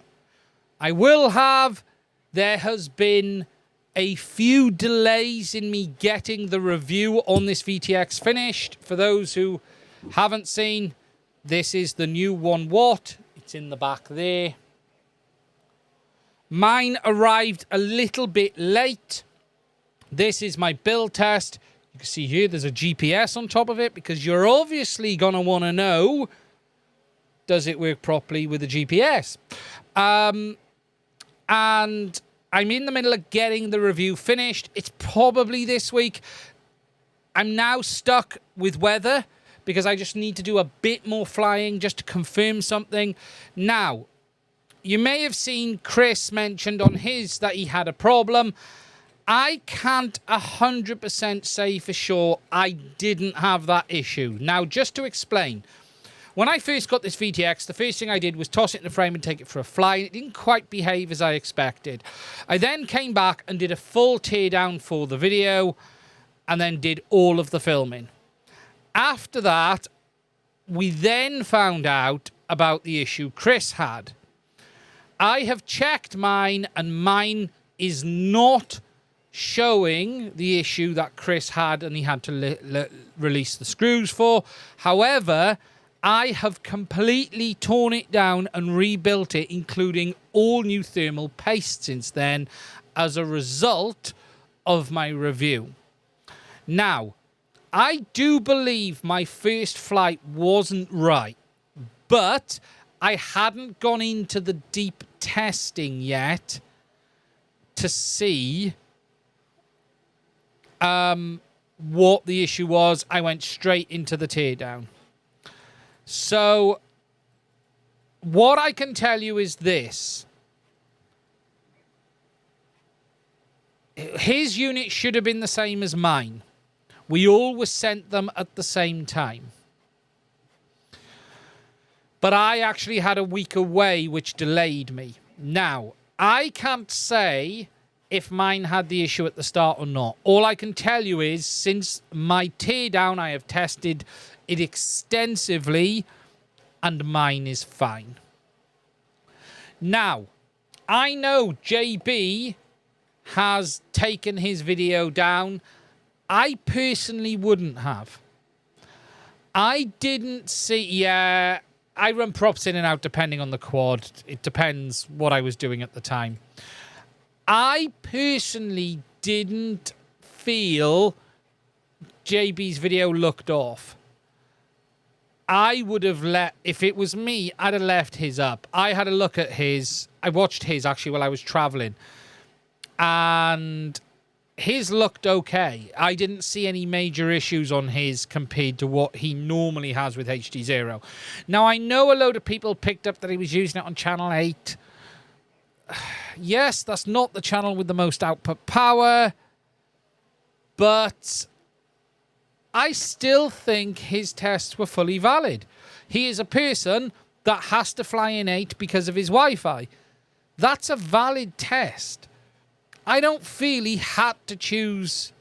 I will have. There has been a few delays in me getting the review on this VTX finished. For those who haven't seen, this is the new 1 watt. It's in the back there. Mine arrived a little bit late. This is my build test. You can see here there's a GPS on top of it because you're obviously going to want to know, does it work properly with the GPS? And I'm in the middle of getting the review finished. It's probably this week. I'm now stuck with weather because I just need to do a bit more flying just to confirm something. Now, you may have seen Chris mentioned on his that he had a problem. I can't 100% say for sure I didn't have that issue. Now, just to explain, when I first got this VTX, the first thing I did was toss it in the frame and take it for a fly. It didn't quite behave as I expected. I then came back and did a full teardown for the video and then did all of the filming. After that, we then found out about the issue Chris had. I have checked mine, and mine is not showing the issue that Chris had and he had to release the screws for. However, I have completely torn it down and rebuilt it, including all new thermal paste since then, as a result of my review. Now, I do believe my first flight wasn't right, but I hadn't gone into the deep testing yet to see what the issue was. I went straight into the teardown. So what I can tell you is this. His unit should have been the same as mine. We always sent them at the same time. But I actually had a week away, which delayed me. Now, I can't say if mine had the issue at the start or not. All I can tell you is, since my teardown, I have tested it extensively, and mine is fine. Now, I know JB has taken his video down. I personally wouldn't have. I didn't see... Yeah, I run props in and out depending on the quad. It depends what I was doing at the time. I personally didn't feel JB's video looked off. I would have if it was me, I'd have left his up. I had a look at his. I watched his actually while I was traveling. And his looked okay. I didn't see any major issues on his compared to what he normally has with HDZero. Now, I know a load of people picked up that he was using it on channel 8. Yes, that's not the channel with the most output power, but I still think his tests were fully valid. He is a person that has to fly in 8 because of his Wi-Fi. That's a valid test. I don't feel he had to choose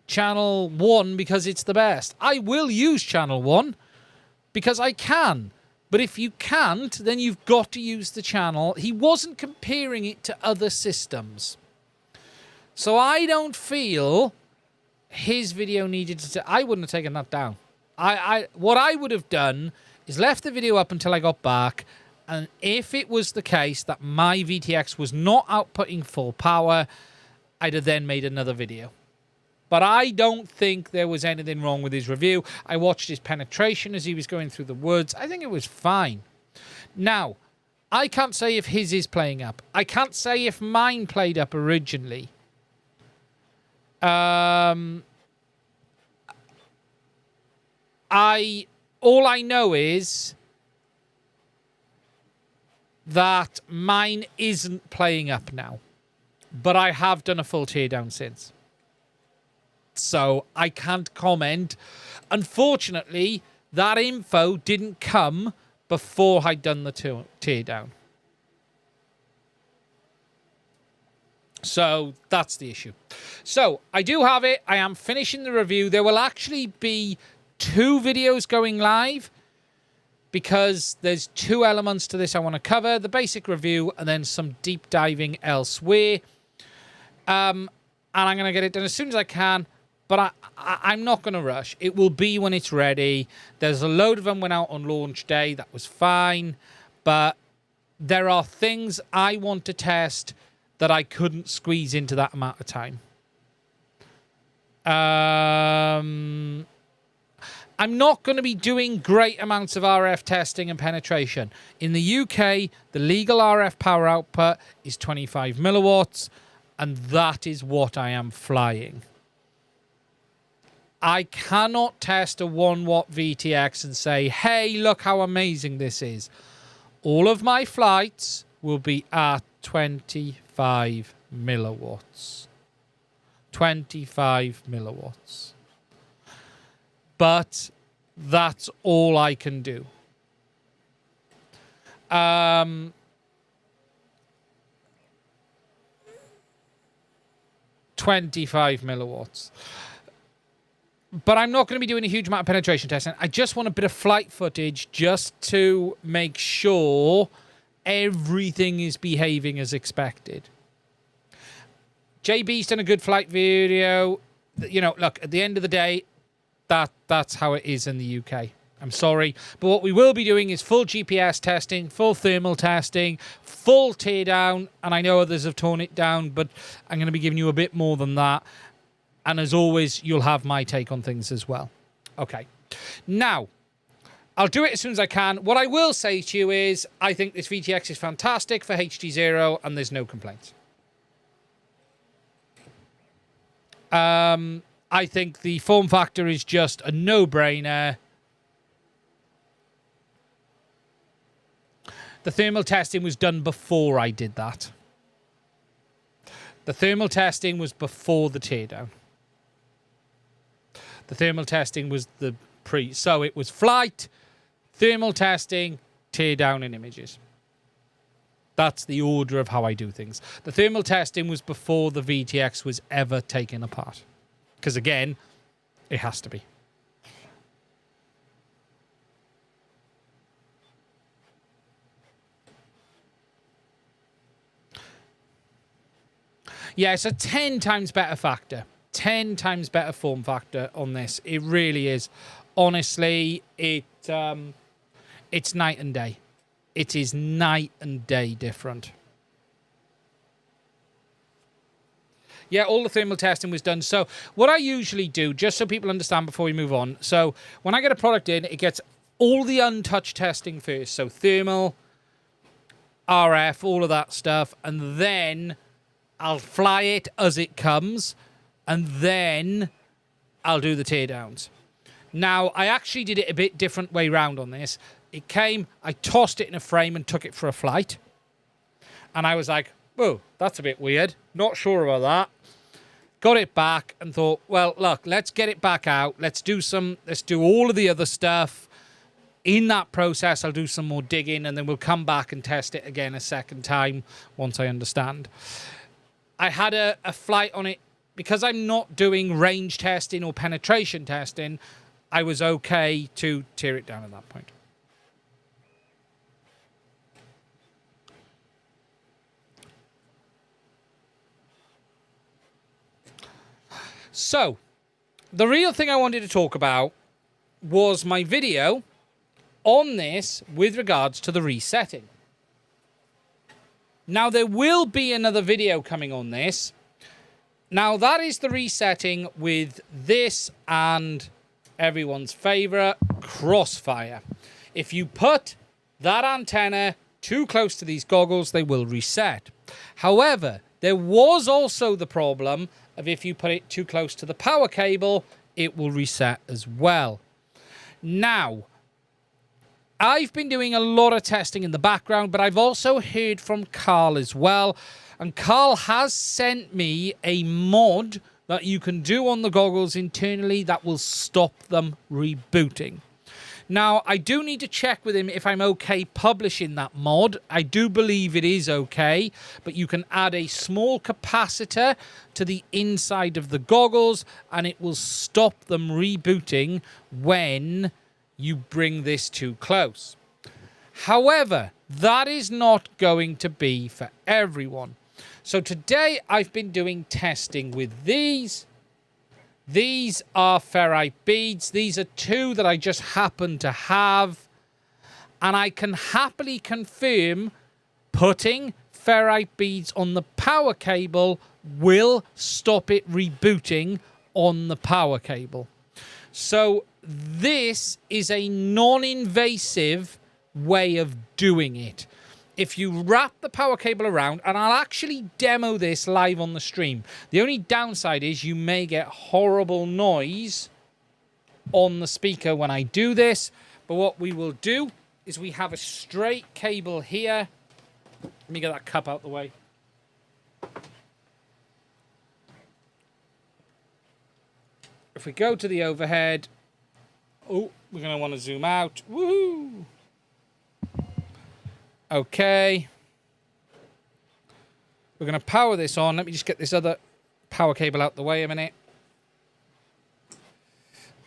channel 1 because it's the best. I will use channel 1 because I can. But if you can't, then you've got to use the channel. He wasn't comparing it to other systems. So I don't feel his video needed to... I wouldn't have taken that down. What I would have done is left the video up until I got back, and if it was the case that my VTX was not outputting full power, I'd have then made another video. But I don't think there was anything wrong with his review. I watched his penetration as he was going through the woods. I think it was fine. Now, I can't say if his is playing up. I can't say if mine played up originally. All I know is that mine isn't playing up now. But I have done a full teardown since. So I can't comment. Unfortunately, that info didn't come before I'd done the teardown. So that's the issue. So I do have it. I am finishing the review. There will actually be 2 videos going live because there's 2 elements to this I want to cover. The basic review and then some deep diving elsewhere. And I'm going to get it done as soon as I can. But I'm not going to rush. It will be when it's ready. There's a load of them went out on launch day. That was fine. But there are things I want to test that I couldn't squeeze into that amount of time. I'm not going to be doing great amounts of RF testing and penetration. In the UK, the legal RF power output is 25 milliwatts, and that is what I am flying. I cannot test a 1 watt VTX and say, hey, look how amazing this is. All of my flights will be at 25 milliwatts. 25 milliwatts. But that's all I can do. 25 milliwatts. But I'm not going to be doing a huge amount of penetration testing. I just want a bit of flight footage just to make sure everything is behaving as expected. JB's done a good flight video. You know, look, at the end of the day, that's how it is in the UK. I'm sorry. But what we will be doing is full GPS testing, full thermal testing, full teardown. And I know others have torn it down, but I'm going to be giving you a bit more than that. And as always, you'll have my take on things as well. Okay. Now, I'll do it as soon as I can. What I will say to you is, I think this VTX is fantastic for HDZero, and there's no complaints. I think the form factor is just a no-brainer. The thermal testing was done before I did that. The thermal testing was before the teardown. The thermal testing was the pre. So it was flight, thermal testing, teardown, and images. That's the order of how I do things. The thermal testing was before the VTX was ever taken apart. Because again, it has to be. Yeah, it's a 10 times better factor. 10 times better form factor on this. It really is. Honestly, it's night and day. It is night and day different. Yeah, all the thermal testing was done. So what I usually do, just so people understand before we move on, so when I get a product in, it gets all the untouched testing first. So thermal, RF, all of that stuff, and then I'll fly it as it comes, and then I'll do the teardowns. Now, I actually did it a bit different way round on this. It came, I tossed it in a frame and took it for a flight. And I was like, whoa, that's a bit weird. Not sure about that. Got it back and thought, well, look, let's get it back out. Let's do all of the other stuff. In that process, I'll do some more digging, and then we'll come back and test it again a second time once I understand. I had a flight on it. Because I'm not doing range testing or penetration testing, I was okay to tear it down at that point. So, the real thing I wanted to talk about was my video on this with regards to the resetting. Now, there will be another video coming on this. Now, that is the resetting with this and everyone's favourite, Crossfire. If you put that antenna too close to these goggles, they will reset. However, there was also the problem of if you put it too close to the power cable, it will reset as well. Now, I've been doing a lot of testing in the background, but I've also heard from Carl as well. And Carl has sent me a mod that you can do on the goggles internally that will stop them rebooting. Now, I do need to check with him if I'm okay publishing that mod. I do believe it is okay, but you can add a small capacitor to the inside of the goggles and it will stop them rebooting when you bring this too close. However, that is not going to be for everyone. So today I've been doing testing with these. These are ferrite beads. These are two that I just happen to have. And I can happily confirm putting ferrite beads on the power cable will stop it rebooting on the power cable. So this is a non-invasive way of doing it. If you wrap the power cable around, and I'll actually demo this live on the stream. The only downside is you may get horrible noise on the speaker when I do this. But what we will do is we have a straight cable here. Let me get that cup out the way. If we go to the overhead, oh, we're going to want to zoom out. Woohoo! Okay. We're going to power this on. Let me just get this other power cable out the way a minute.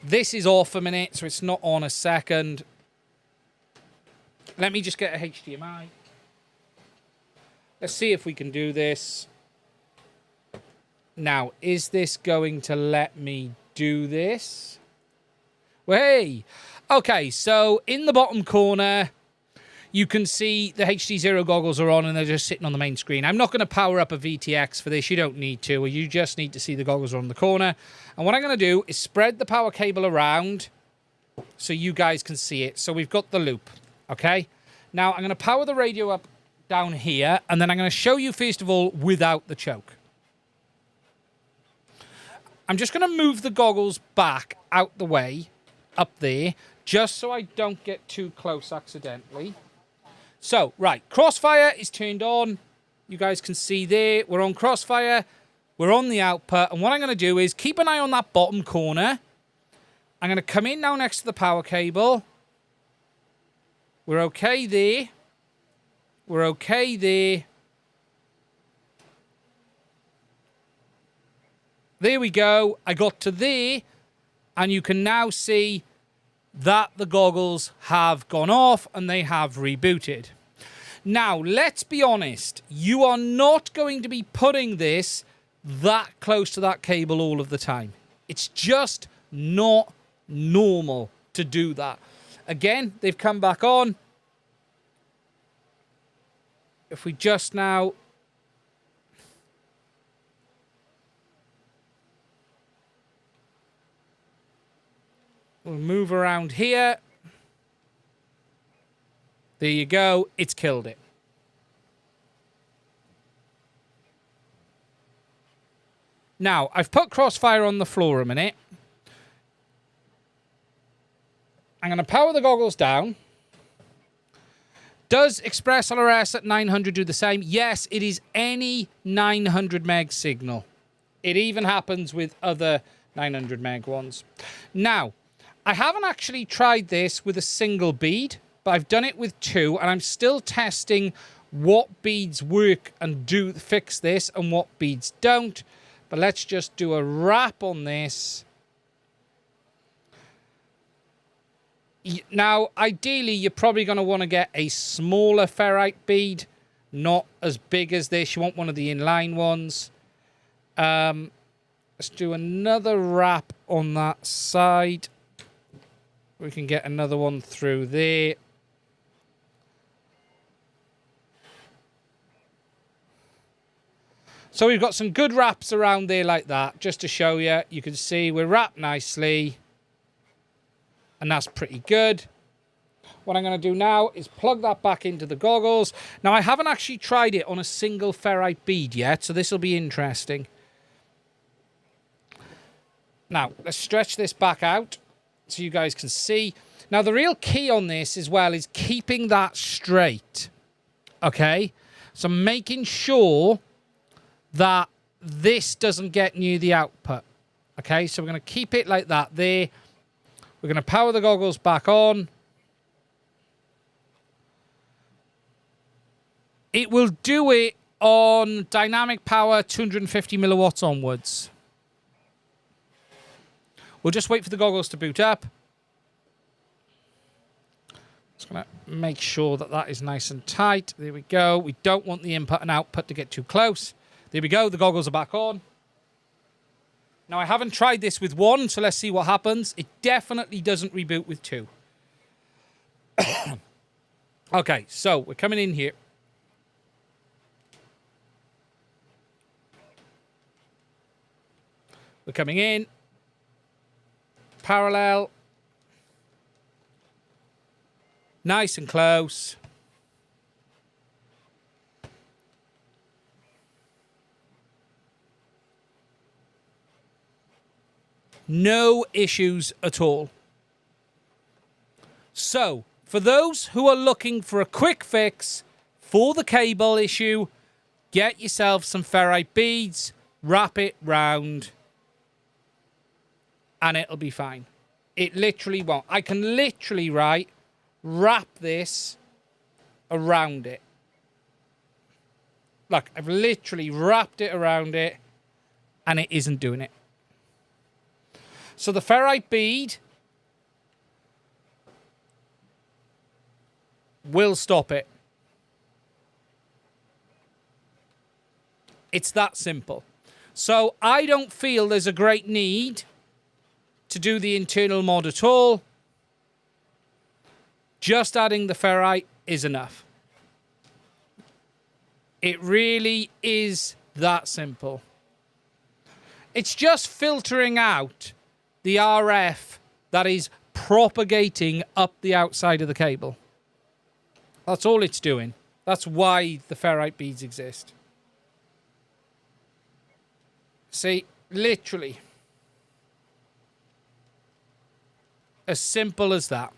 This is off a minute, so it's not on a second. Let me just get a HDMI. Let's see if we can do this. Now, is this going to let me do this? Well, hey. Okay, so in the bottom corner, you can see the HDZero goggles are on and they're just sitting on the main screen. I'm not going to power up a VTX for this. You don't need to. You just need to see the goggles are on the corner. And what I'm going to do is spread the power cable around so you guys can see it. So we've got the loop, okay? Now I'm going to power the radio up down here, and then I'm going to show you, first of all, without the choke. I'm just going to move the goggles back out the way, up there, just so I don't get too close accidentally. So, right, Crossfire is turned on. You guys can see there, we're on Crossfire. We're on the output. And what I'm going to do is keep an eye on that bottom corner. I'm going to come in now next to the power cable. We're okay there. We're okay there. There we go. I got to there. And you can now see that the goggles have gone off and they have rebooted. Now, let's be honest. You are not going to be putting this that close to that cable all of the time. It's just not normal to do that. Again, they've come back on. If we just now... we'll move around here. There you go. It's killed it. Now, I've put Crossfire on the floor a minute. I'm going to power the goggles down. Does Express ELRS at 900 do the same? Yes, it is any 900 meg signal. It even happens with other 900 meg ones. Now, I haven't actually tried this with a single bead, but I've done it with 2, and I'm still testing what beads work and fix this and what beads don't. But let's just do a wrap on this. Now, ideally, you're probably going to want to get a smaller ferrite bead, not as big as this. You want one of the inline ones. Let's do another wrap on that side. We can get another one through there. So we've got some good wraps around there like that, just to show you. You can see we're wrapped nicely. And that's pretty good. What I'm going to do now is plug that back into the goggles. Now, I haven't actually tried it on a single ferrite bead yet, so this will be interesting. Now, let's stretch this back out so you guys can see. Now, the real key on this as well is keeping that straight. Okay? So making sure that this doesn't get near the output. Okay? So we're going to keep it like that there. We're going to power the goggles back on. It will do it on dynamic power 250 milliwatts onwards. We'll just wait for the goggles to boot up. Just going to make sure that that is nice and tight. There we go. We don't want the input and output to get too close. There we go. The goggles are back on. Now, I haven't tried this with 1, so let's see what happens. It definitely doesn't reboot with 2. Okay, so we're coming in here. We're coming in. Parallel. Nice and close. No issues at all. So, for those who are looking for a quick fix for the cable issue, get yourself some ferrite beads, wrap it round, and it'll be fine. It literally won't. I can literally, wrap this around it. Look, I've literally wrapped it around it, and it isn't doing it. So the ferrite bead will stop it. It's that simple. So I don't feel there's a great need to do the internal mod at all. Just adding the ferrite is enough. It really is that simple. It's just filtering out the RF that is propagating up the outside of the cable. That's all it's doing. That's why the ferrite beads exist. See, literally. As simple as that.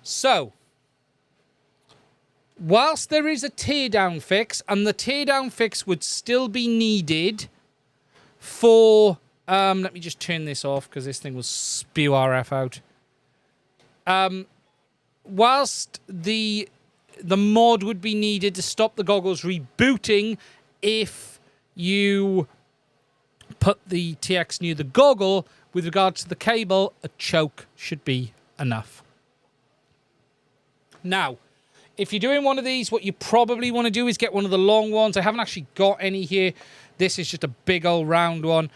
So, whilst there is a teardown fix, and the teardown fix would still be needed for... let me just turn this off, because this thing will spew RF out. Whilst the mod would be needed to stop the goggles rebooting if you put the TX near the goggle, with regards to the cable, a choke should be enough. Now, if you're doing one of these, what you probably want to do is get one of the long ones. I haven't actually got any here. This is just a big old round one.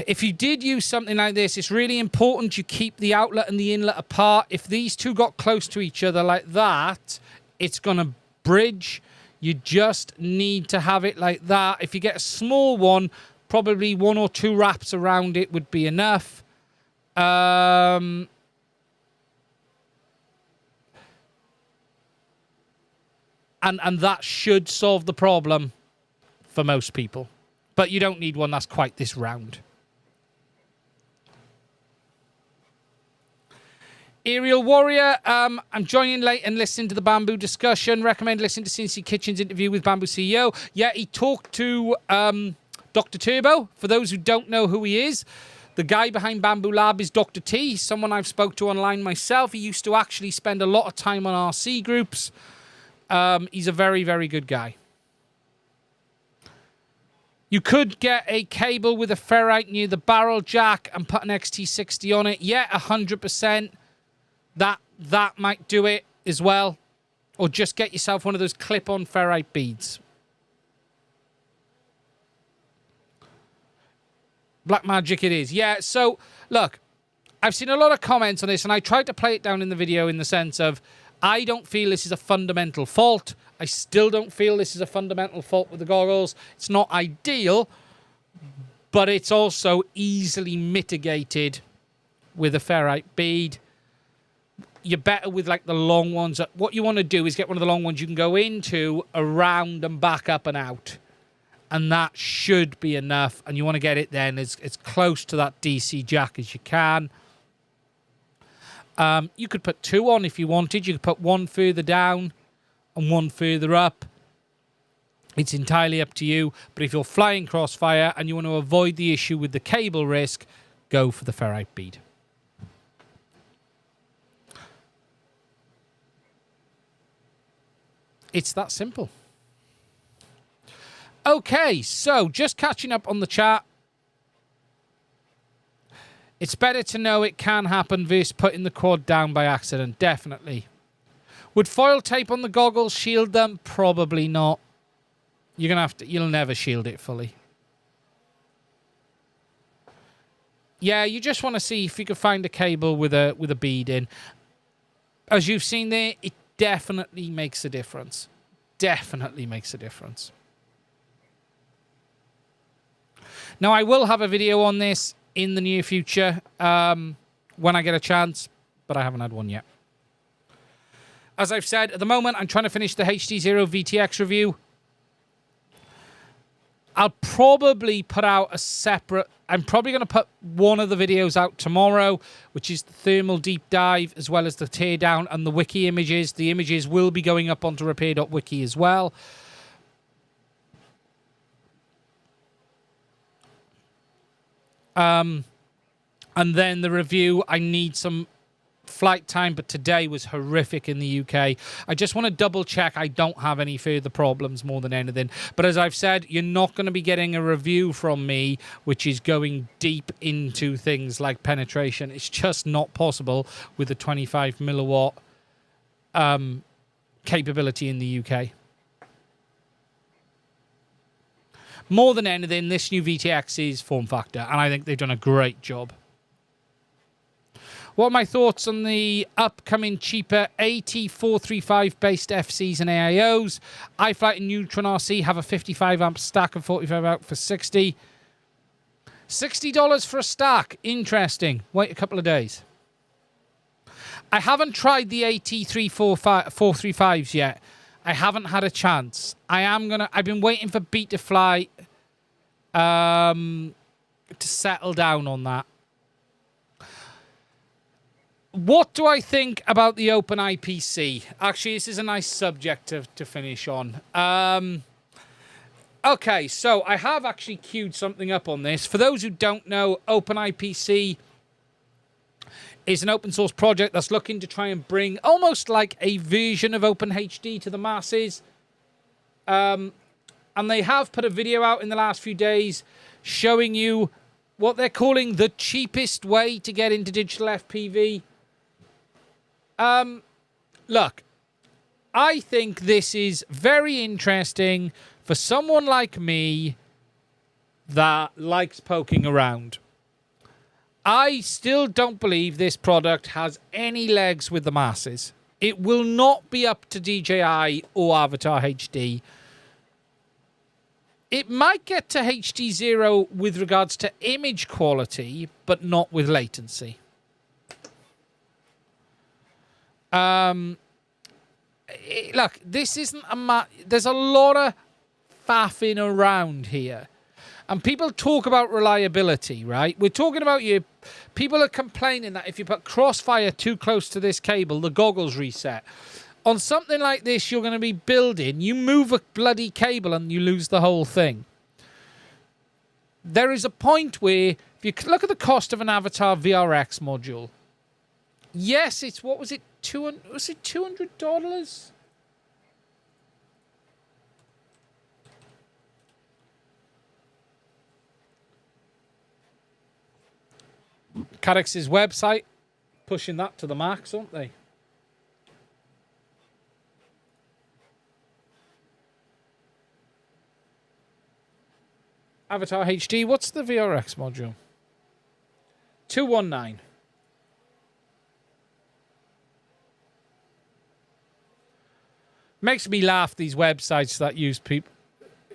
If you did use something like this, it's really important you keep the outlet and the inlet apart. If these two got close to each other like that, it's going to bridge. You just need to have it like that. If you get a small one, probably 1 or 2 wraps around it would be enough. And that should solve the problem for most people. But you don't need one that's quite this round. Aerial Warrior, I'm joining late and listening to the Bambu discussion. Recommend listening to CNC Kitchen's interview with Bambu CEO. Yeah, he talked to Dr. Turbo. For those who don't know who he is, the guy behind Bambu Lab is Dr. T, someone I've spoke to online myself. He used to actually spend a lot of time on RC groups. He's a very, very good guy. You could get a cable with a ferrite near the barrel jack and put an XT60 on it. Yeah, 100%. That might do it as well. Or just get yourself one of those clip-on ferrite beads. Black magic it is. Yeah, so, look, I've seen a lot of comments on this, and I tried to play it down in the video in the sense of, I don't feel this is a fundamental fault. I still don't feel this is a fundamental fault with the goggles. It's not ideal, but it's also easily mitigated with a ferrite bead. You're better with, like, the long ones. What you want to do is get one of the long ones you can go into, around, and back up and out. And that should be enough. And you want to get it then as close to that DC jack as you can. You could put two on if you wanted. You could put one further down and one further up. It's entirely up to you. But if you're flying Crossfire and you want to avoid the issue with the cable risk, go for the ferrite bead. It's that simple. Okay, so just catching up on the chat. It's better to know it can happen versus putting the quad down by accident. Definitely. Would foil tape on the goggles shield them? Probably not. You're gonna have to. You'll never shield it fully. Yeah, you just want to see if you can find a cable with a bead in. As you've seen there, it definitely makes a difference. Definitely makes a difference. Now, I will have a video on this in the near future when I get a chance, but I haven't had one yet. As I've said, at the moment, I'm trying to finish the HDZero VTX review. I'll probably put out a separate... I'm probably going to put one of the videos out tomorrow, which is the thermal deep dive, as well as the teardown and the wiki images. The images will be going up onto repair.wiki as well. And then the review, I need some flight time, but today was horrific in the UK. I just want to double check I don't have any further problems more than anything. But as I've said, you're not going to be getting a review from me which is going deep into things like penetration. It's just not possible with the 25 milliwatt capability in the UK. More than anything, this new VTX is form factor, and I think they've done a great job. What are my thoughts on the upcoming cheaper AT435 based FCs and AIOs? iFlight and Neutron RC have a 55 amp stack and 45 out for 60. $60 for a stack. Interesting. Wait a couple of days. I haven't tried the AT435s yet. I haven't had a chance. I've been waiting for Betaflight to settle down on that. What do I think about the Open IPC? Actually, this is a nice subject to finish on. Okay, so I have actually queued something up on this. For those who don't know, Open IPC is an open source project that's looking to try and bring almost like a version of OpenHD to the masses. And they have put a video out in the last few days showing you what they're calling the cheapest way to get into digital FPV. Look, I think this is very interesting for someone like me that likes poking around. I still don't believe this product has any legs with the masses. It will not be up to DJI or Avatar HD. It might get to HDZero with regards to image quality, but not with latency. Look, this isn't there's a lot of faffing around here. And people talk about reliability, right? We're talking about people are complaining that if you put Crossfire too close to this cable, the goggles reset. On something like this, you're going to be building, you move a bloody cable and you lose the whole thing. There is a point where, if you look at the cost of an Avatar VRX module, yes, it's, what was it, $200? Caddx's website, pushing that to the max, aren't they? Avatar HD, what's the VRX module? 219. Makes me laugh, these websites that use people.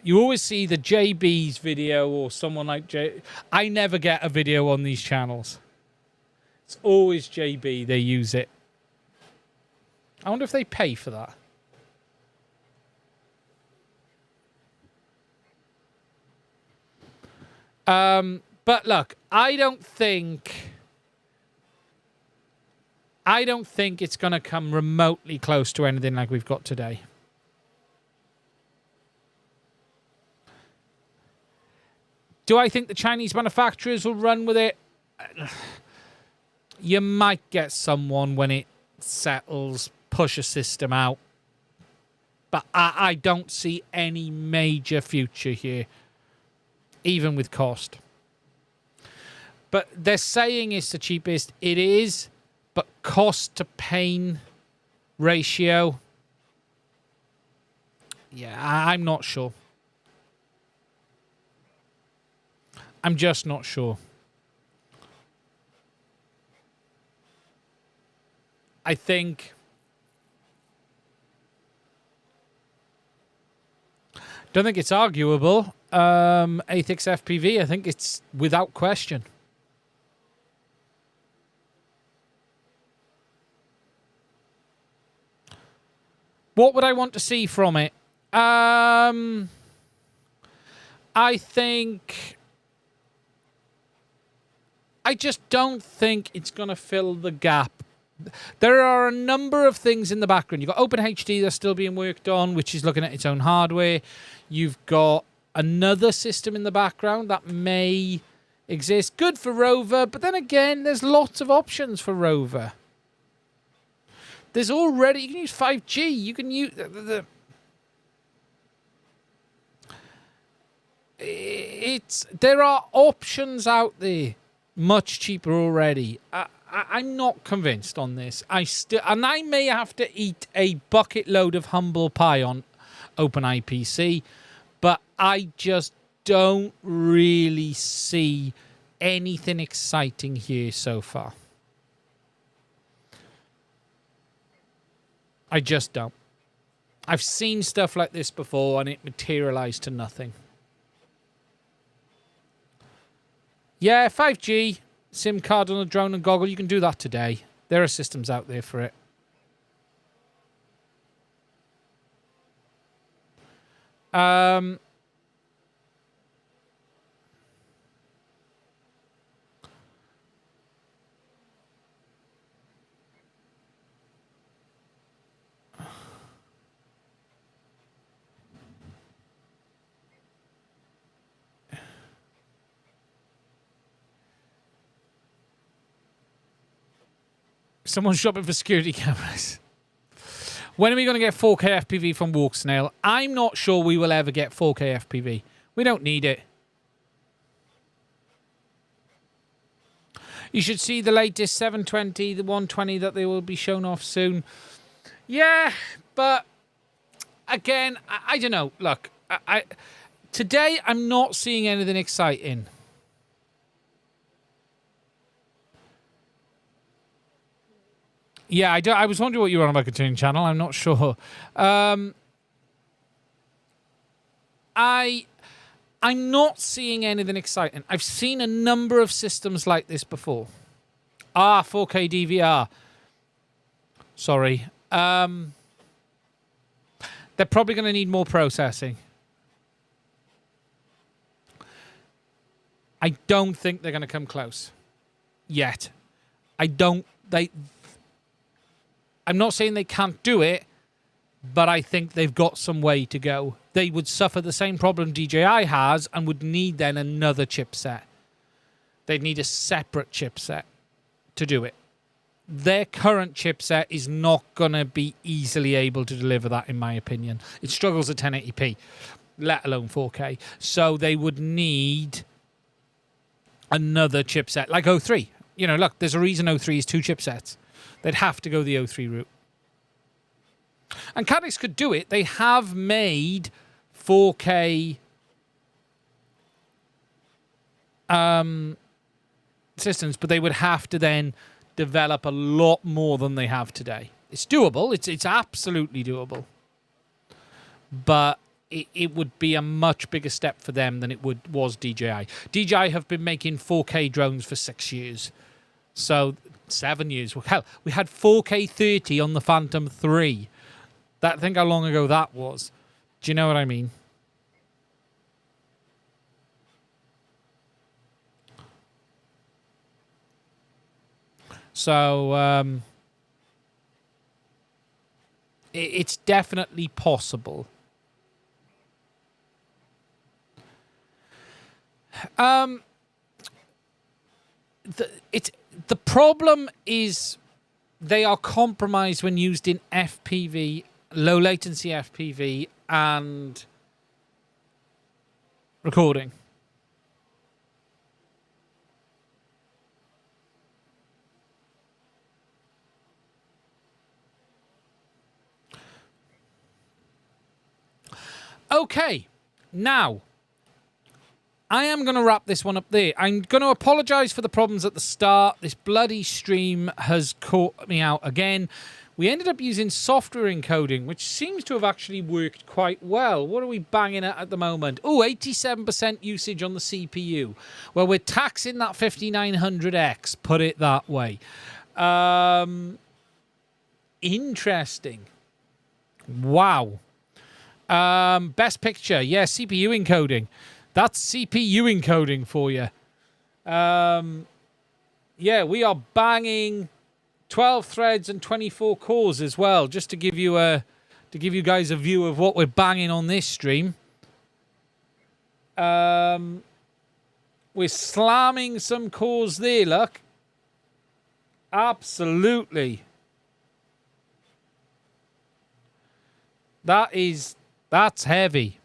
You always see the JB's video or someone like J. I never get a video on these channels. It's always JB, they use it. I wonder if they pay for that. But look, I don't think it's going to come remotely close to anything like we've got today. Do I think the Chinese manufacturers will run with it? You might get someone when it settles, push a system out. But I don't see any major future here, even with cost. But they're saying it's the cheapest. It is, but cost to pain ratio, yeah, I'm not sure. I'm just not sure. I think... Don't think it's arguable. Athix FPV, I think it's without question. What would I want to see from it? I think... I just don't think it's going to fill the gap. There are a number of things in the background. You've got OpenHD that's still being worked on, which is looking at its own hardware. You've got another system in the background that may exist. Good for Rover, but then again, there's lots of options for Rover. There's already... You can use 5G. You can use... There are options out there much cheaper already. I'm not convinced on this. And I may have to eat a bucket load of humble pie on OpenIPC, but I just don't really see anything exciting here so far. I just don't. I've seen stuff like this before and it materialized to nothing. Yeah, 5G, SIM card on a drone and goggle, you can do that today. There are systems out there for it. Someone's shopping for security cameras. When are we going to get 4K FPV from Walksnail? I'm not sure we will ever get 4K FPV. We don't need it. You should see the latest 720, the 120 that they will be shown off soon. Yeah, but again, I don't know. Look, today I'm not seeing anything exciting. Yeah, I was wondering what you were on about continuing channel. I'm not sure. I'm not seeing anything exciting. I've seen a number of systems like this before. 4K DVR. Sorry. They're probably going to need more processing. I don't think they're going to come close yet. I'm not saying they can't do it, but I think they've got some way to go. They would suffer the same problem DJI has and would need then another chipset. They'd need a separate chipset to do it. Their current chipset is not going to be easily able to deliver that, in my opinion. It struggles at 1080p, let alone 4K. So they would need another chipset, like O3. You know, look, there's a reason O3 is 2 chipsets. They'd have to go the O3 route. And Caddx could do it. They have made 4K systems, but they would have to then develop a lot more than they have today. It's doable. It's absolutely doable. But it would be a much bigger step for them than it was DJI. DJI have been making 4K drones for 6 years. So 7 years. Hell, we had 4K 30 on the Phantom 3. Think how long ago that was. Do you know what I mean? So it's definitely possible. The problem is they are compromised when used in FPV, low latency FPV, and recording. Okay, now I am going to wrap this one up there. I'm going to apologise for the problems at the start. This bloody stream has caught me out again. We ended up using software encoding, which seems to have actually worked quite well. What are we banging at the moment? Oh, 87% usage on the CPU. Well, we're taxing that 5900X, put it that way. Interesting. Wow. Best picture. Yeah, CPU encoding. That's CPU encoding for you. Yeah, we are banging 12 threads and 24 cores as well, just to give you guys a view of what we're banging on this stream. We're slamming some cores there, look. Absolutely. That's heavy.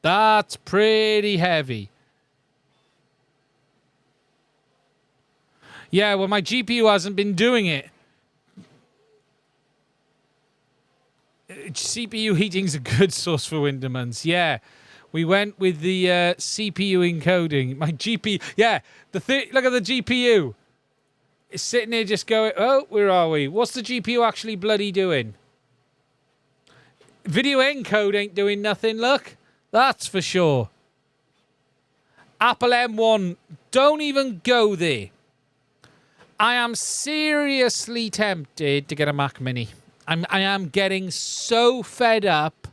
That's pretty heavy. Yeah, well, my GPU hasn't been doing it. CPU heating's a good source for Windermans. Yeah, we went with the CPU encoding. My GPU, yeah, look at the GPU. It's sitting there just going, oh, where are we? What's the GPU actually bloody doing? Video encode ain't doing nothing, look. That's for sure. Apple M1, don't even go there. I am seriously tempted to get a Mac Mini. I am getting so fed up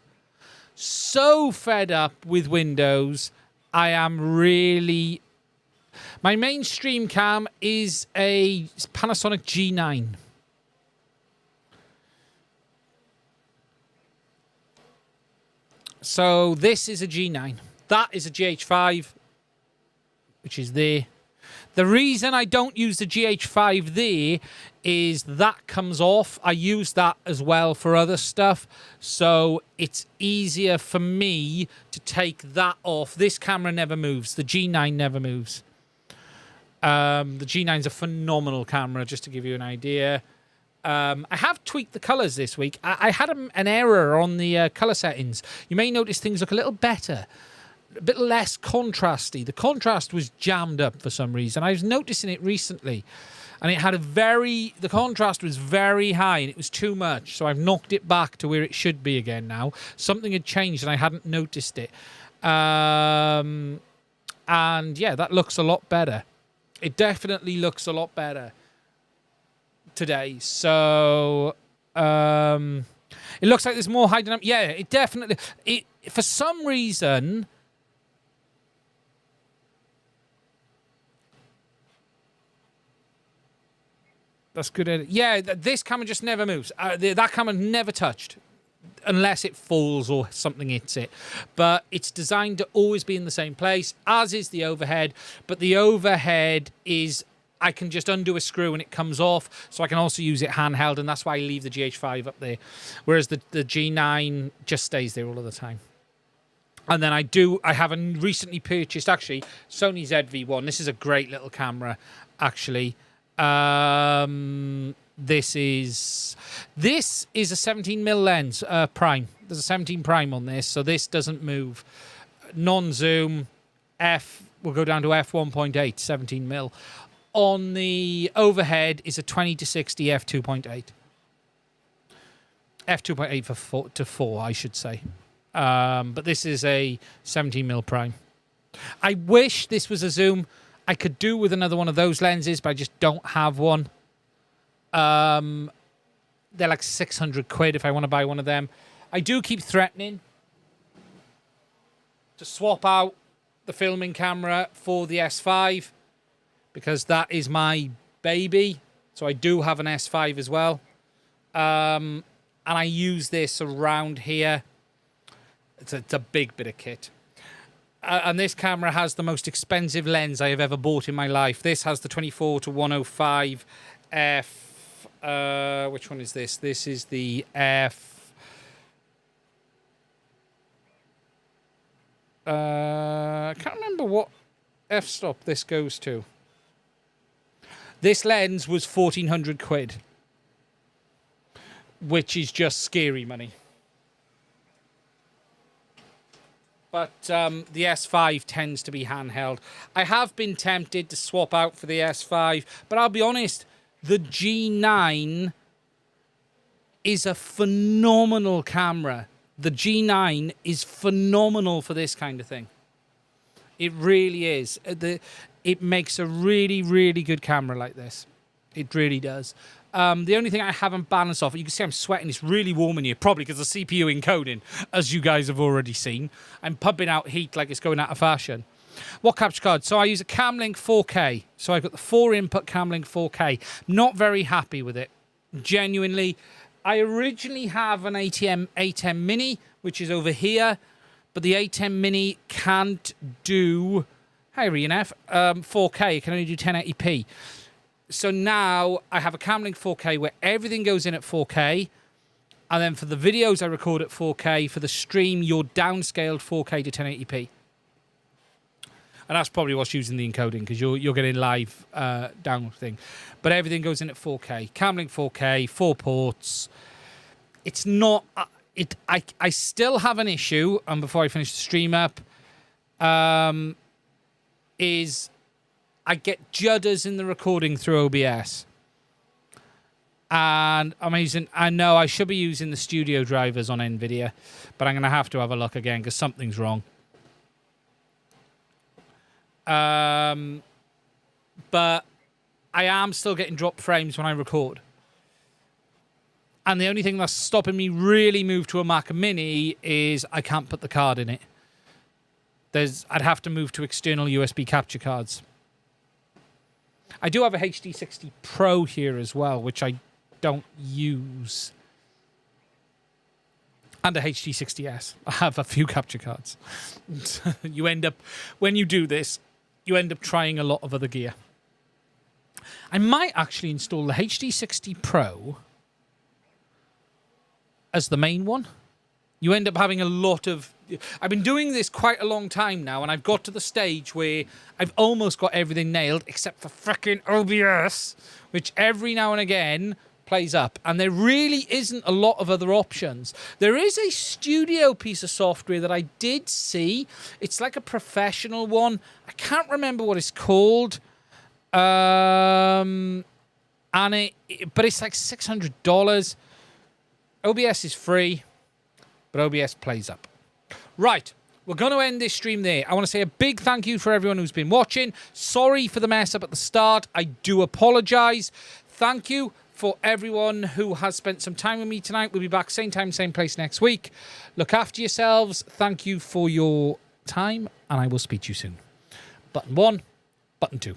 with Windows. I am really... My main stream cam is a Panasonic G9. So this is a G9. That is a GH5, which is there. The reason I don't use the GH5 there is that comes off. I use that as well for other stuff. So it's easier for me to take that off. This camera never moves. The G9 never moves. The G9 is a phenomenal camera, just to give you an idea. I have tweaked the colors this week. I had an error on the color settings. You may notice things look a little better, a bit less contrasty. The contrast was jammed up for some reason. I was noticing it recently, and it had the contrast was very high, and it was too much. So I've knocked it back to where it should be again now. Something had changed, and I hadn't noticed it. And yeah, that looks a lot better. It definitely looks a lot better today. So it's It looks like there's more high dynamic. Yeah, it definitely... for some reason... That's good. Yeah, this camera just never moves. That camera never touched. Unless it falls or something hits it. But it's designed to always be in the same place, as is the overhead. But the overhead is... I can just undo a screw and it comes off, so I can also use it handheld, and that's why I leave the GH5 up there. Whereas the G9 just stays there all of the time. And then I have a recently purchased, actually, Sony ZV-1. This is a great little camera, actually. This is a 17mm lens, prime. There's a 17 prime on this, so this doesn't move. Non-zoom, we'll go down to f1.8, 17mm. On the overhead is a 20-60 f2.8. f2.8 to 4, I should say. But this is a 17mm prime. I wish this was a zoom. I could do with another one of those lenses, but I just don't have one. They're like 600 quid if I want to buy one of them. I do keep threatening to swap out the filming camera for the S5, because that is my baby. So I do have an S5 as well. And I use this around here. It's a big bit of kit. And this camera has the most expensive lens I have ever bought in my life. This has the 24-105 f. Which one is this? This is the f. I can't remember what f-stop this goes to. This lens was 1,400 quid, which is just scary money. But the S5 tends to be handheld. I have been tempted to swap out for the S5, but I'll be honest, the G9 is a phenomenal camera. The G9 is phenomenal for this kind of thing. It really is. It makes a really, really good camera like this. It really does. The only thing I haven't balanced off, you can see I'm sweating, it's really warm in here, probably because of CPU encoding, as you guys have already seen. I'm pumping out heat like it's going out of fashion. What capture card? So I use a Camlink 4K. So I've got the 4-input Camlink 4K. Not very happy with it. Genuinely. I originally have an A10 Mini, which is over here, but the A10 Mini can't do... Hi, RNF. 4K, it can only do 1080p. So now I have a Camlink 4K where everything goes in at 4K. And then for the videos I record at 4K. For the stream, you're downscaled 4K to 1080p. And that's probably what's using the encoding, because you're getting live down thing. But everything goes in at 4K. Camlink 4K, 4 ports. It's not... I still have an issue, and before I finish the stream up, is I get judders in the recording through OBS. And I know I should be using the studio drivers on NVIDIA, but I'm going to have a look again because something's wrong. But I am still getting dropped frames when I record. And the only thing that's stopping me really move to a Mac Mini is I can't put the card in it. I'd have to move to external USB capture cards. I do have a HD60 Pro here as well, which I don't use. And a HD60S. I have a few capture cards. You end up, when you do this, you end up trying a lot of other gear. I might actually install the HD60 Pro as the main one. You end up having a lot of... I've been doing this quite a long time now, and I've got to the stage where I've almost got everything nailed, except for frickin' OBS, which every now and again plays up. And there really isn't a lot of other options. There is a studio piece of software that I did see. It's like a professional one. I can't remember what it's called. But it's like $600. OBS is free, but OBS plays up. Right, we're going to end this stream there. I want to say a big thank you for everyone who's been watching. Sorry for the mess up at the start. I do apologise. Thank you for everyone who has spent some time with me tonight. We'll be back same time, same place next week. Look after yourselves. Thank you for your time, and I will speak to you soon. Button 1, button 2.